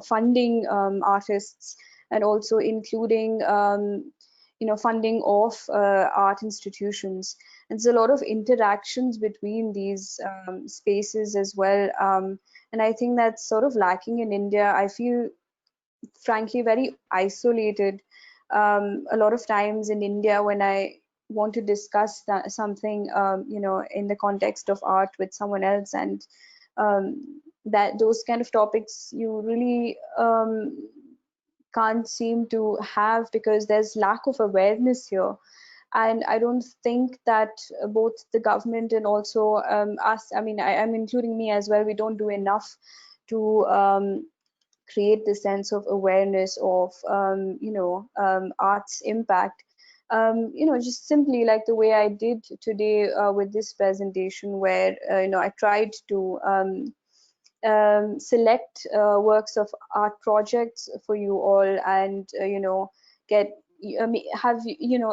funding artists, and also including funding of art institutions. And there's a lot of interactions between these spaces as well, and I think that's sort of lacking in India. I feel frankly very isolated a lot of times in India when I want to discuss something in the context of art with someone else, and that those kind of topics you really can't seem to have, because there's lack of awareness here. And I don't think that both the government and also us, I mean, I'm including me as well, we don't do enough to create this sense of awareness of art's impact. Just simply like the way I did today with this presentation, where I tried to select works of art projects for you all, and get have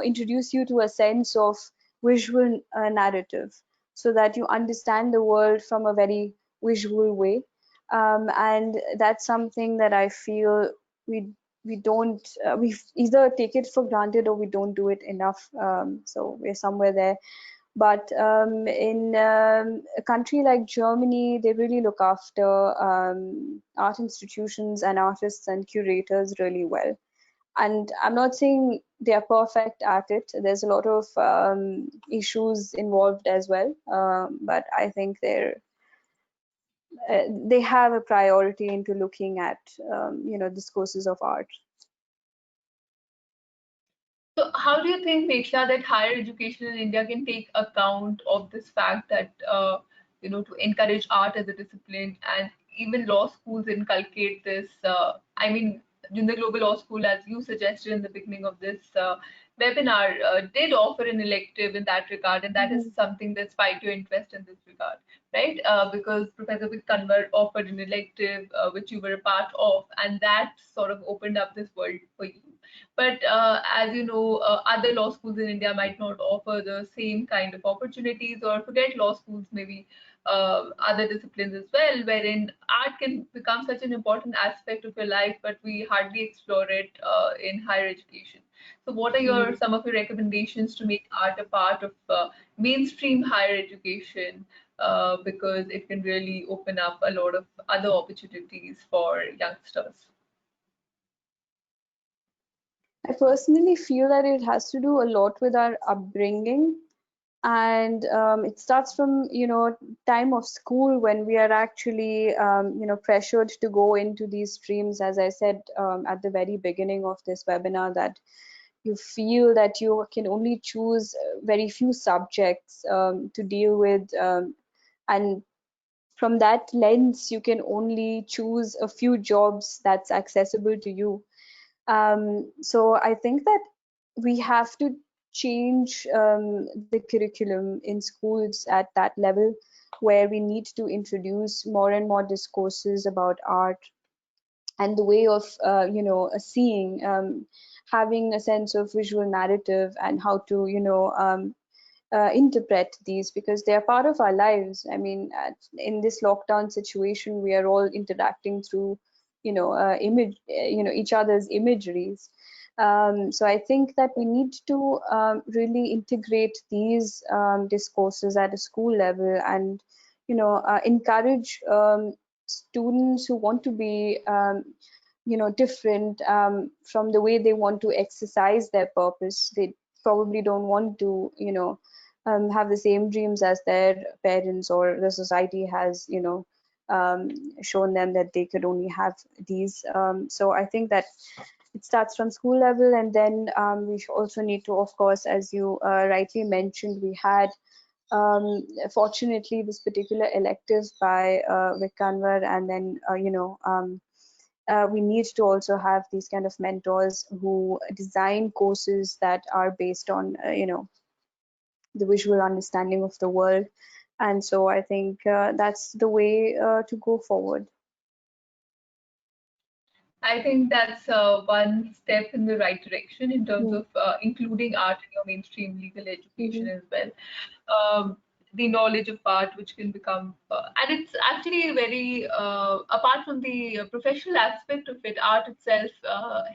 introduce you to a sense of visual narrative, so that you understand the world from a very visual way. And that's something that I feel we don't we either take it for granted or we don't do it enough. So we're somewhere there. But in a country like Germany, they really look after art institutions and artists and curators really well. And I'm not saying they are perfect at it. There's a lot of issues involved as well. But I think they have a priority into looking at discourses of art. So, how do you think, Mekhala, that higher education in India can take account of this fact that, to encourage art as a discipline, and even law schools inculcate this? I mean, Jindal Global Law School, as you suggested in the beginning of this webinar, did offer an elective in that regard, and that is something that spiked your interest in this regard, right? Because Professor Kanwar offered an elective, which you were a part of, and that sort of opened up this world for you. But as you know, other law schools in India might not offer the same kind of opportunities, or forget law schools, maybe other disciplines as well, wherein art can become such an important aspect of your life, but we hardly explore it in higher education. So what are Mhm. some of your recommendations to make art a part of mainstream higher education, because it can really open up a lot of other opportunities for youngsters? I personally feel that it has to do a lot with our upbringing, and it starts from time of school, when we are actually pressured to go into these streams. As I said at the very beginning of this webinar, that you feel that you can only choose very few subjects to deal with, and from that lens you can only choose a few jobs that's accessible to you. So I think that we have to change the curriculum in schools at that level, where we need to introduce more and more discourses about art and the way of seeing, having a sense of visual narrative, and how to interpret these, because they are part of our lives. I mean, in this lockdown situation, we are all interacting through, each other's imageries. So I think that we need to really integrate these discourses at a school level, and encourage students who want to be different from the way they want to exercise their purpose. They probably don't want to have the same dreams as their parents, or the society has um, shown them that they could only have these. So I think that it starts from school level, and then we also need to, of course, as you rightly mentioned, we had fortunately this particular elective by Vic Kanwar, and then we need to also have these kind of mentors who design courses that are based on the visual understanding of the world. And so I think that's the way to go forward. I think that's one step in the right direction in terms of including art in your mainstream legal education Mm-hmm. as well. The knowledge of art, which can become, and it's actually very, apart from the professional aspect of it, art itself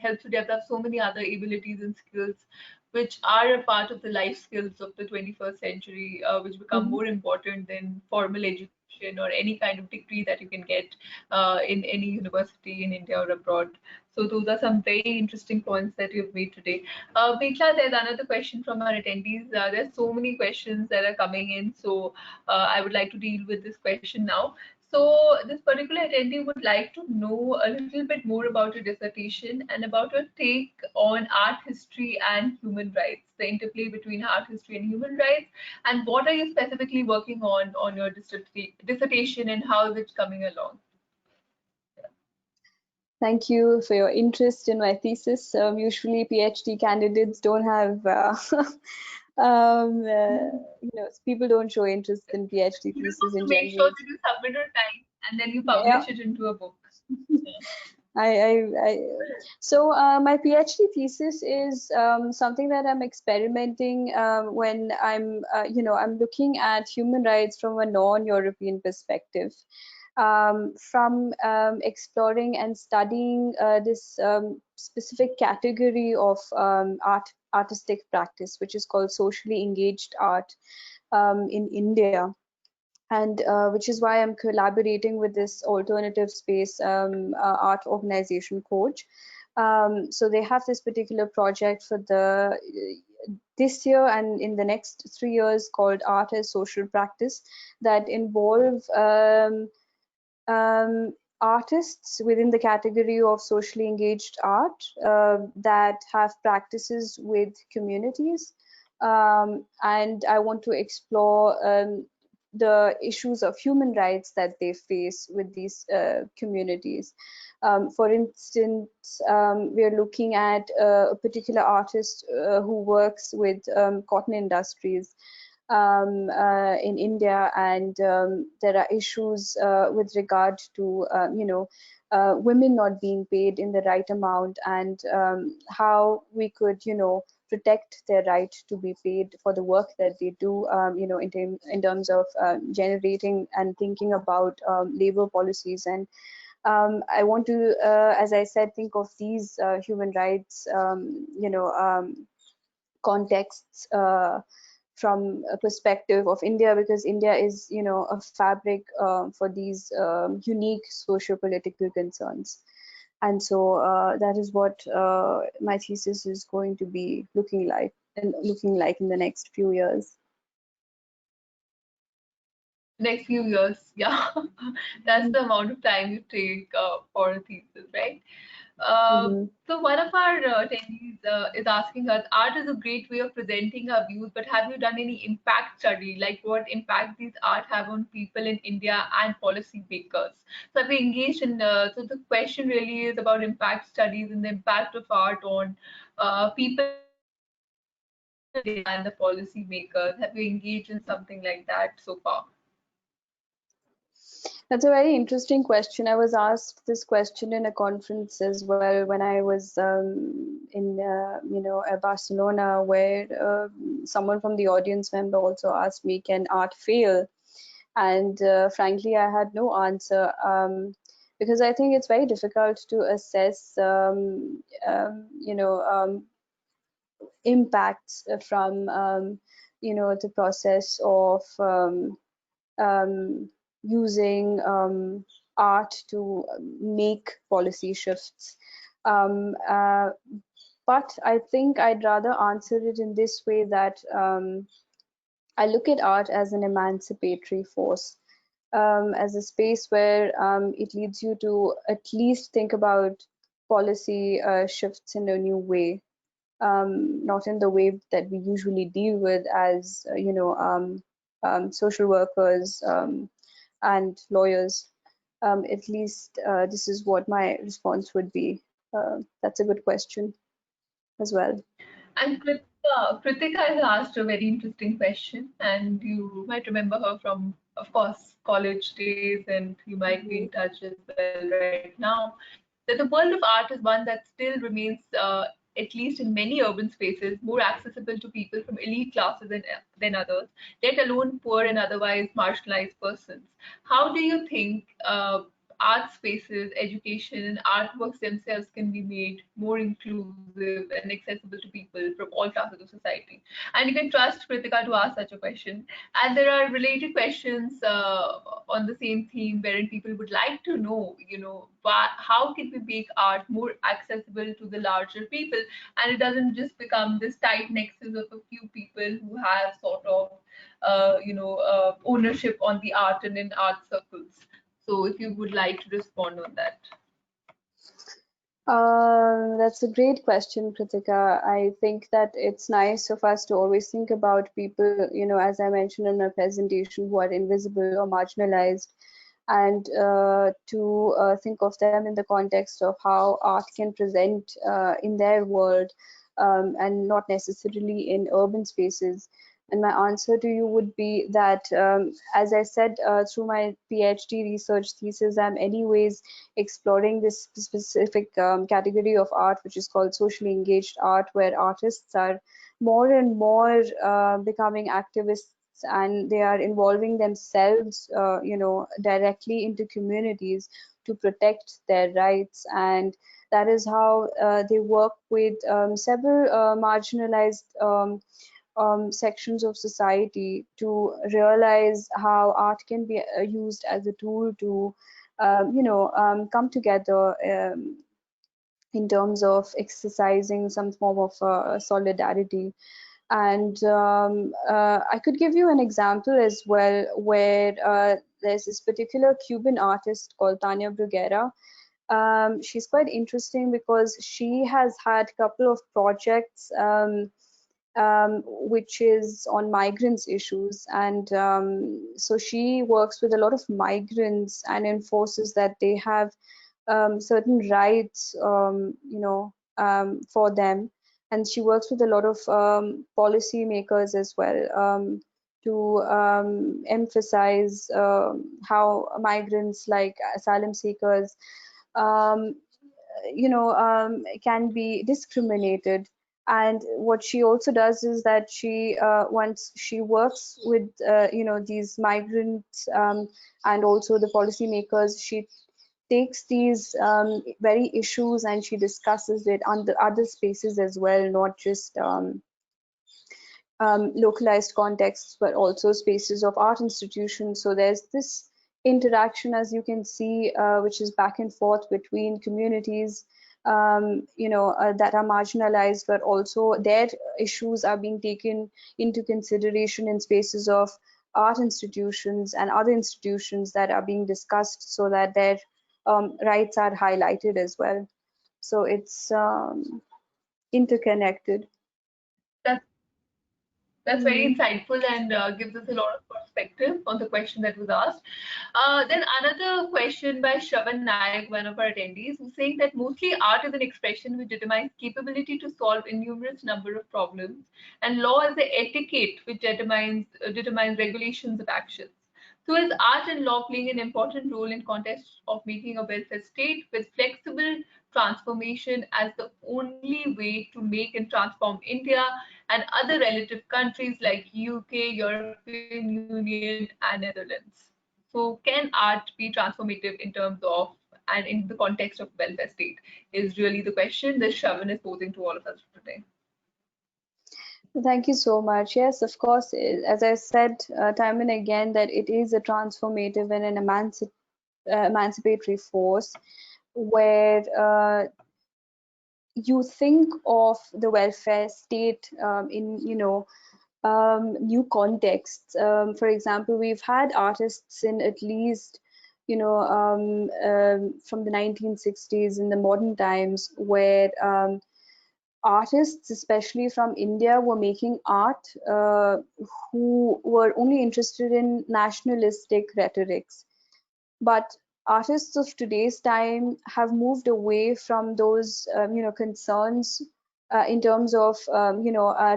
helps to develop so many other abilities and skills, which are a part of the life skills of the 21st century, which become Mm-hmm. more important than formal education or any kind of degree that you can get in any university in India or abroad. So those are some very interesting points that you've made today. Mekhala, there's another question from our attendees. There's so many questions that are coming in, so I would like to deal with this question now. So this particular attendee would like to know a little bit more about your dissertation and about your take on art history and human rights, the interplay between art history and human rights, and what are you specifically working on your dissertation, and how is it coming along? Thank you for your interest in my thesis. Usually PhD candidates don't have, people don't show interest in PhD You thesis have in to make sure general. that you submit on time and then you Yeah. publish it into a book. I so my PhD thesis is something that I'm experimenting when I'm looking at human rights from a non-European perspective, from exploring and studying this specific category of artistic practice, which is called socially engaged art in India, and which is why I'm collaborating with this alternative space art organization, Coach. So they have this particular project for the this year and in the next 3 years, called Art as Social Practice, that involve um, artists within the category of socially engaged art that have practices with communities. And I want to explore the issues of human rights that they face with these communities. For instance, we are looking at a particular artist who works with cotton industries in India, and there are issues with regard to women not being paid in the right amount, and how we could, protect their right to be paid for the work that they do, in terms of generating and thinking about labor policies. And I want to, as I said, think of these human rights, contexts from a perspective of India, because India is, a fabric for these unique socio-political concerns. And so that is what my thesis is going to be looking like in the next few years. Next few years, yeah. That's the amount of time you take for a thesis, right? Mm-hmm. So one of our attendees is asking us, art is a great way of presenting our views, but have you done any impact study, like what impact these art have on people in India and policy makers? So have we engaged in, so the question really is about impact studies and the impact of art on people and the policy makers. Have you engaged in something like that so far? That's a very interesting question. I was asked this question in a conference as well when I was in, Barcelona, where someone from the audience member also asked me, "Can art fail?" And frankly, I had no answer, because I think it's very difficult to assess, impacts from, the process of um, using art to make policy shifts. Um, uh, but I think I'd rather answer it in this way, that I look at art as an emancipatory force, as a space where it leads you to at least think about policy shifts in a new way, not in the way that we usually deal with as, social workers and lawyers. At least this is what my response would be. That's a good question as well. And Kritika has asked a very interesting question, and you might remember her from, of course, college days, and you might be in touch as well right now. That the world of art is one that still remains, at least in many urban spaces, more accessible to people from elite classes than others, let alone poor and otherwise marginalized persons. How do you think art spaces, education, and artworks themselves can be made more inclusive and accessible to people from all classes of society? And you can trust Kritika to ask such a question. And there are related questions on the same theme, wherein people would like to know, how can we make art more accessible to the larger people, and it doesn't just become this tight nexus of a few people who have sort of, ownership on the art and in art circles. So if you would like to respond on that. That's a great question, Kritika. I think that it's nice of us to always think about people, as I mentioned in my presentation, who are invisible or marginalized, and to think of them in the context of how art can present in their world, and not necessarily in urban spaces. And my answer to you would be that, as I said, through my PhD research thesis, I'm anyways exploring this specific category of art, which is called socially engaged art, where artists are more and more becoming activists, and they are involving themselves, directly into communities to protect their rights. And that is how they work with several marginalized sections of society to realize how art can be used as a tool to, come together in terms of exercising some form of solidarity. And I could give you an example as well, where there's this particular Cuban artist called Tania Bruguera. She's quite interesting because she has had a couple of projects, which is on migrants issues. And so she works with a lot of migrants and enforces that they have certain rights, for them. And she works with a lot of policy makers as well, to emphasize how migrants, like asylum seekers, um, can be discriminated. And what she also does is that she once she works with these migrants, and also the policymakers, she takes these very issues and she discusses it on the other spaces as well, not just localized contexts, but also spaces of art institutions. So there's this interaction, as you can see, which is back and forth between communities, that are marginalized, but also their issues are being taken into consideration in spaces of art institutions and other institutions that are being discussed, so that their rights are highlighted as well. So it's interconnected. That's very insightful and gives us a lot of perspective on the question that was asked. Then another question by Shravan Naik, one of our attendees, who's saying that mostly art is an expression which determines capability to solve a numerous number of problems, and law is the etiquette which determines regulations of actions. So is art and law playing an important role in context of making a welfare state with flexible transformation as the only way to make and transform India and other relative countries like UK, European Union, and Netherlands? So can art be transformative in terms of and in the context of welfare state is really the question that Shravan is posing to all of us today. Thank you so much. Yes, of course, as I said time and again, that it is a transformative and an emancipatory force where you think of the welfare state in new contexts. For example, we've had artists in at least from the 1960s in the modern times where artists, especially from India, were making art who were only interested in nationalistic rhetorics. But artists of today's time have moved away from those, concerns in terms of,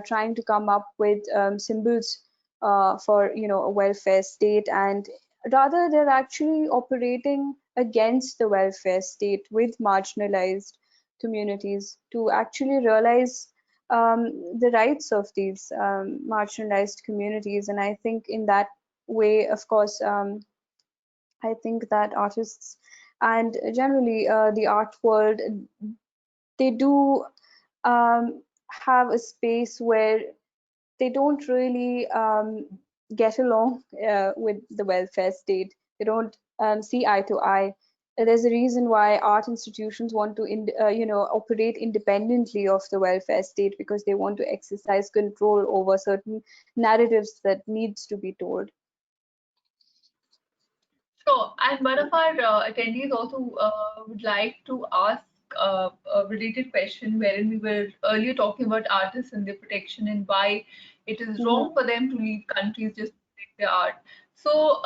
trying to come up with symbols for, a welfare state, and rather they're actually operating against the welfare state with marginalized communities to actually realize the rights of these marginalized communities. And I think in that way, of course, I think that artists and generally the art world, they do have a space where they don't really get along with the welfare state. They don't see eye to eye. There's a reason why art institutions want to, operate independently of the welfare state, because they want to exercise control over certain narratives that needs to be told. Sure. And one of our attendees also would like to ask a related question, wherein we were earlier talking about artists and their protection and why it is wrong for them to leave countries just to protect their art. So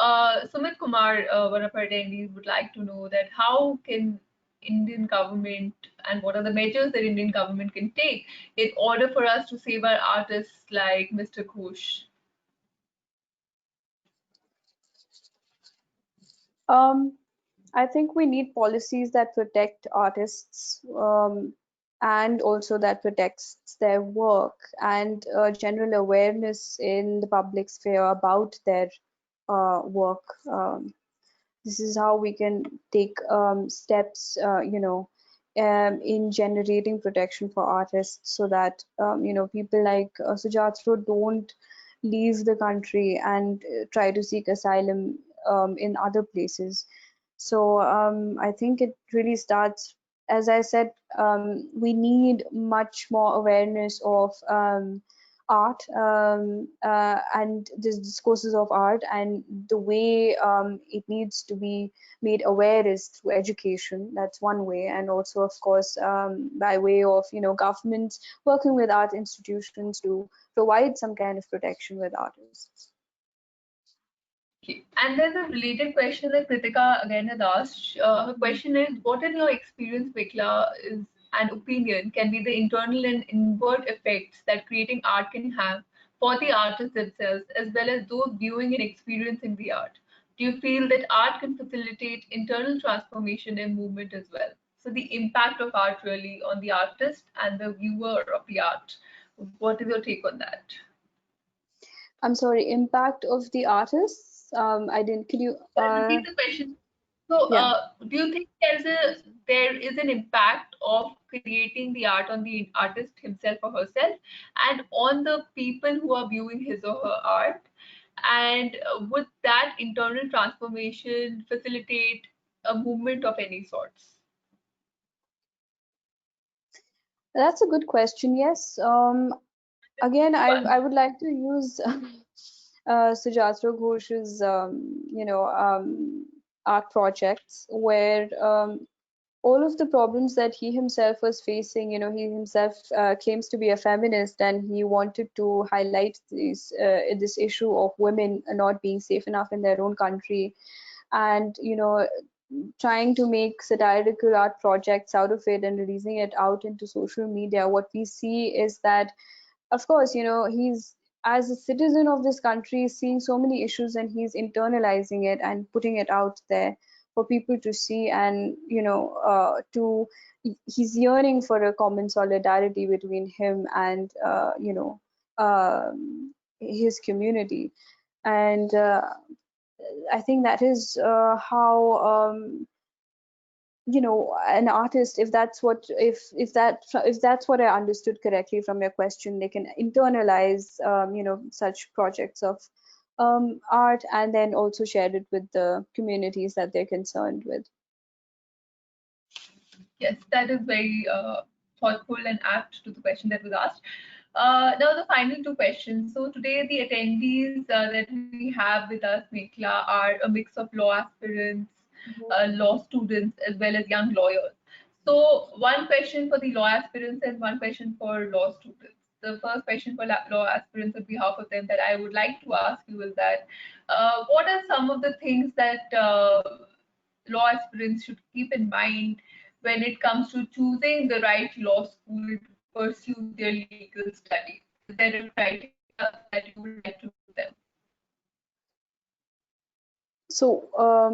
Sumit Kumar, one of our attendees, would like to know that how can Indian government and what are the measures that Indian government can take in order for us to save our artists like Mr. Ghosh? I think we need policies that protect artists, and also that protects their work, and general awareness in the public sphere about their work. This is how we can take steps, in generating protection for artists, so that people like Sujatro don't leave the country and try to seek asylum in other places. So I think it really starts, as I said, we need much more awareness of art, and the discourses of art, and the way it needs to be made aware is through education. That's one way, and also, of course, by way of governments working with art institutions to provide some kind of protection with artists. Okay. And there's a related question that Kritika again has asked. Her question is, what in your experience, Mekhala, is an opinion can be the internal and inward effects that creating art can have for the artists themselves, as well as those viewing and experiencing the art? do you feel that art can facilitate internal transformation and movement as well? So the impact of art really on the artist and the viewer of the art. What is your take on that? I'm sorry, impact of the artists. I didn't. Could you? I'll repeat the question. So, Yeah. do you think there is an impact of creating the art on the artist himself or herself, and on the people who are viewing his or her art? And would that internal transformation facilitate a movement of any sorts? That's a good question. Yes. Again, I would like to use Sujatra Ghosh's art projects where all of the problems that he himself was facing, he himself claims to be a feminist, and he wanted to highlight this issue of women not being safe enough in their own country, and trying to make satirical art projects out of it and releasing it out into social media. What we see is that, of course, he's, as a citizen of this country, seeing so many issues, and he's internalizing it and putting it out there for people to see, and he's yearning for a common solidarity between him and his community. And I think that is how an artist, if that's what I understood correctly from your question, they can internalize such projects of art, and then also share it with the communities that they're concerned with. Yes, that is very thoughtful and apt to the question that was asked. Now the final two questions. So today the attendees that we have with us, Mekhala, are a mix of law aspirants, law students, as well as young lawyers. So one question for the law aspirants and one question for law students. The first question for law aspirants on behalf of them that I would like to ask you is that what are some of the things that law aspirants should keep in mind when it comes to choosing the right law school to pursue their legal studies? Is there a criteria that you would like to give them? So,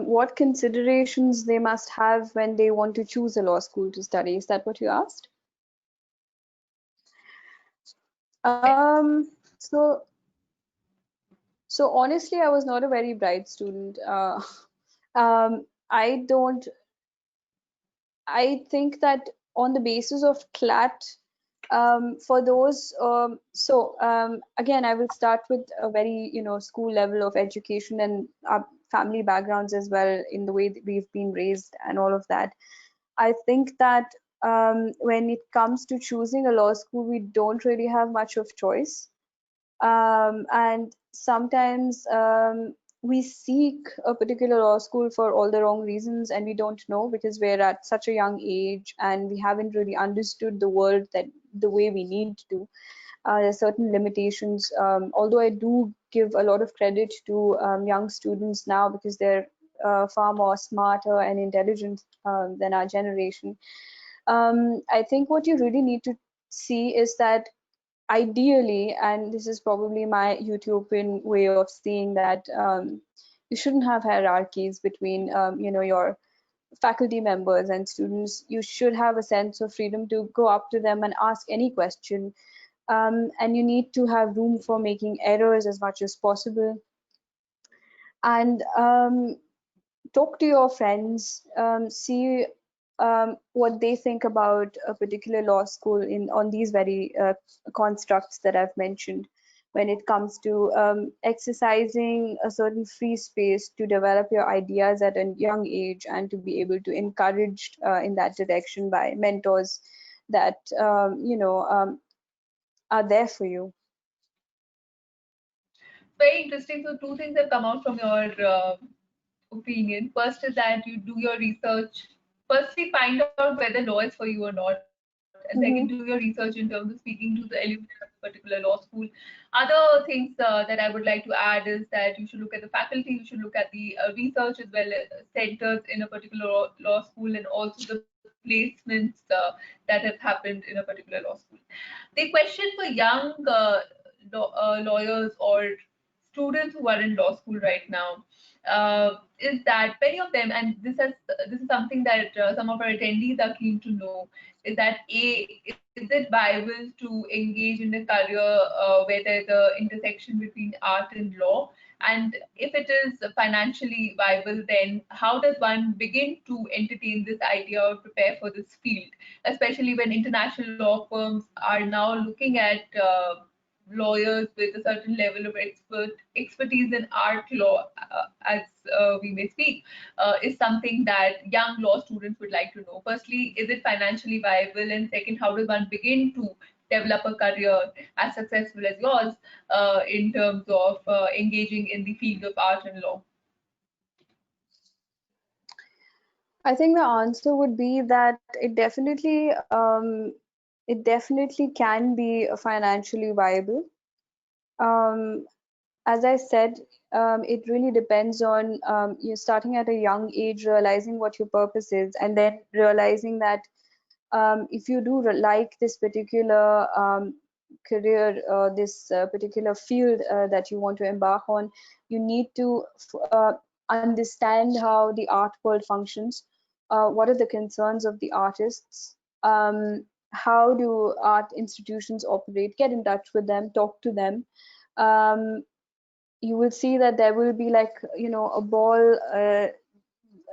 what considerations they must have when they want to choose a law school to study? Is that what you asked? So honestly, I was not a very bright student. I don't. I think that on the basis of CLAT, for those, again, I will start with a very, school level of education and our family backgrounds as well, in the way that we've been raised and all of that. I think that when it comes to choosing a law school, we don't really have much of choice. And sometimes we seek a particular law school for all the wrong reasons, and we don't know because we're at such a young age and we haven't really understood the world that the way we need to. There's certain limitations, although I do give a lot of credit to young students now because they're far more smarter and intelligent than our generation. I think what you really need to see is that ideally, and this is probably my utopian way of seeing that, you shouldn't have hierarchies between your faculty members and students. You should have a sense of freedom to go up to them and ask any question, and you need to have room for making errors as much as possible, and talk to your friends, see what they think about a particular law school on these very constructs that I've mentioned, when it comes to exercising a certain free space to develop your ideas at a young age and to be able to encourage in that direction by mentors that are there for you. Very interesting. So two things have come out from your opinion. First is that you do your research. Firstly, find out whether law is for you or not, and second, do your research in terms of speaking to the alumni of a particular law school. Other things that I would like to add is that you should look at the faculty, you should look at the research as well as centers in a particular law school, and also the placements that have happened in a particular law school. The question for young lawyers or students who are in law school right now is that many of them, and this is something that some of our attendees are keen to know, is that is it viable to engage in a career where there's a intersection between art and law? And if it is financially viable, then how does one begin to entertain this idea or prepare for this field, especially when international law firms are now looking at lawyers with a certain level of expertise in art law, as we may speak, is something that young law students would like to know. Firstly, is it financially viable? And second, how does one begin to develop a career as successful as yours in terms of engaging in the field of art and law? I think the answer would be that it definitely can be financially viable. As I said, it really depends on you starting at a young age, realizing what your purpose is, and then realizing that if you do like this particular career, this particular field that you want to embark on, you need to understand how the art world functions. What are the concerns of the artists? How do art institutions operate? Get in touch with them, talk to them. Um, you will see that there will be, like, a ball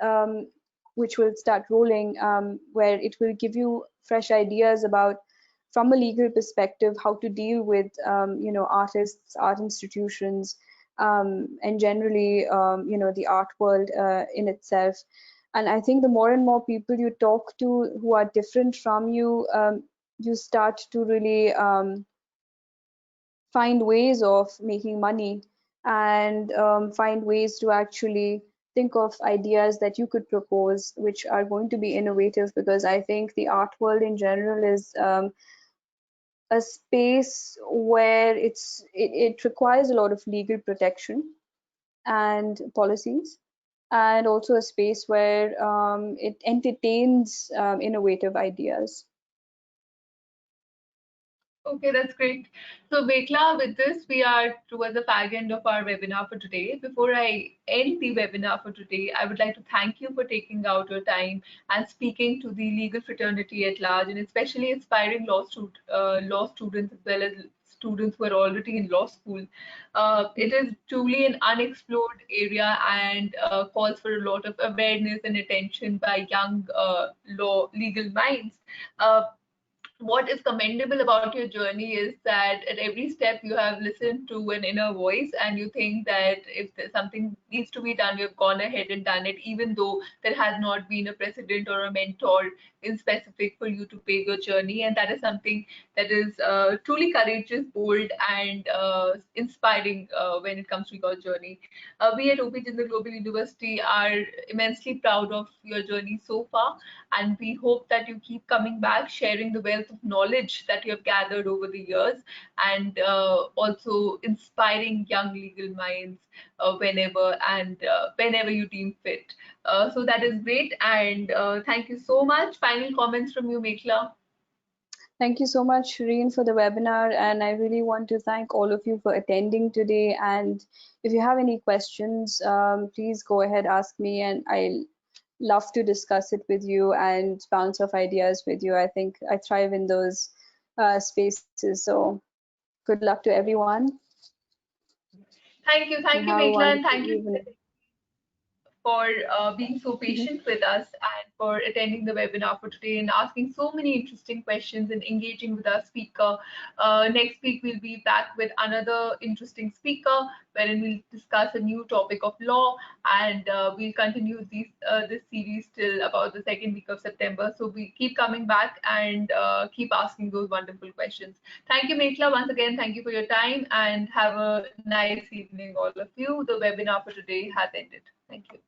um, which will start rolling, where it will give you fresh ideas about, from a legal perspective, how to deal with artists, art institutions, and generally the art world in itself. And I think the more and more people you talk to who are different from you, you start to really find ways of making money, and find ways to actually think of ideas that you could propose which are going to be innovative, because I think the art world in general is a space where it requires a lot of legal protection and policies, and also a space where it entertains innovative ideas. Okay, that's great. So, Mekhala, with this, we are towards the fag end of our webinar for today. Before I end the webinar for today, I would like to thank you for taking out your time and speaking to the legal fraternity at large, and especially inspiring law students as well as students who are already in law school. It is truly an unexplored area and calls for a lot of awareness and attention by young legal minds. Uh, what is commendable about your journey is that at every step you have listened to an inner voice, and you think that if there's something needs to be done, you've gone ahead and done it, even though there has not been a precedent or a mentor in specific for you to pave your journey. And that is something that is truly courageous, bold, and inspiring when it comes to your journey. We at OP Jindal Global University are immensely proud of your journey so far, and we hope that you keep coming back, sharing the wealth of knowledge that you have gathered over the years, and also inspiring young legal minds whenever you deem fit. So that is great, and thank you so much. Final comments from you, Mekhala? Thank you so much, Shireen, for the webinar, and I really want to thank all of you for attending today. And if you have any questions, please go ahead, ask me, and I'll love to discuss it with you and bounce off ideas with you. I think I thrive in those spaces. So good luck to everyone. Thank you, And thank you, have a Mekhala, and wonderful thank you evening. for being so patient with us and for attending the webinar for today and asking so many interesting questions and engaging with our speaker. Next week, we'll be back with another interesting speaker wherein we'll discuss a new topic of law, and we'll continue this series till about the second week of September. So we keep coming back and keep asking those wonderful questions. Thank you, Mekhala, once again. Thank you for your time, and have a nice evening, all of you. The webinar for today has ended. Thank you.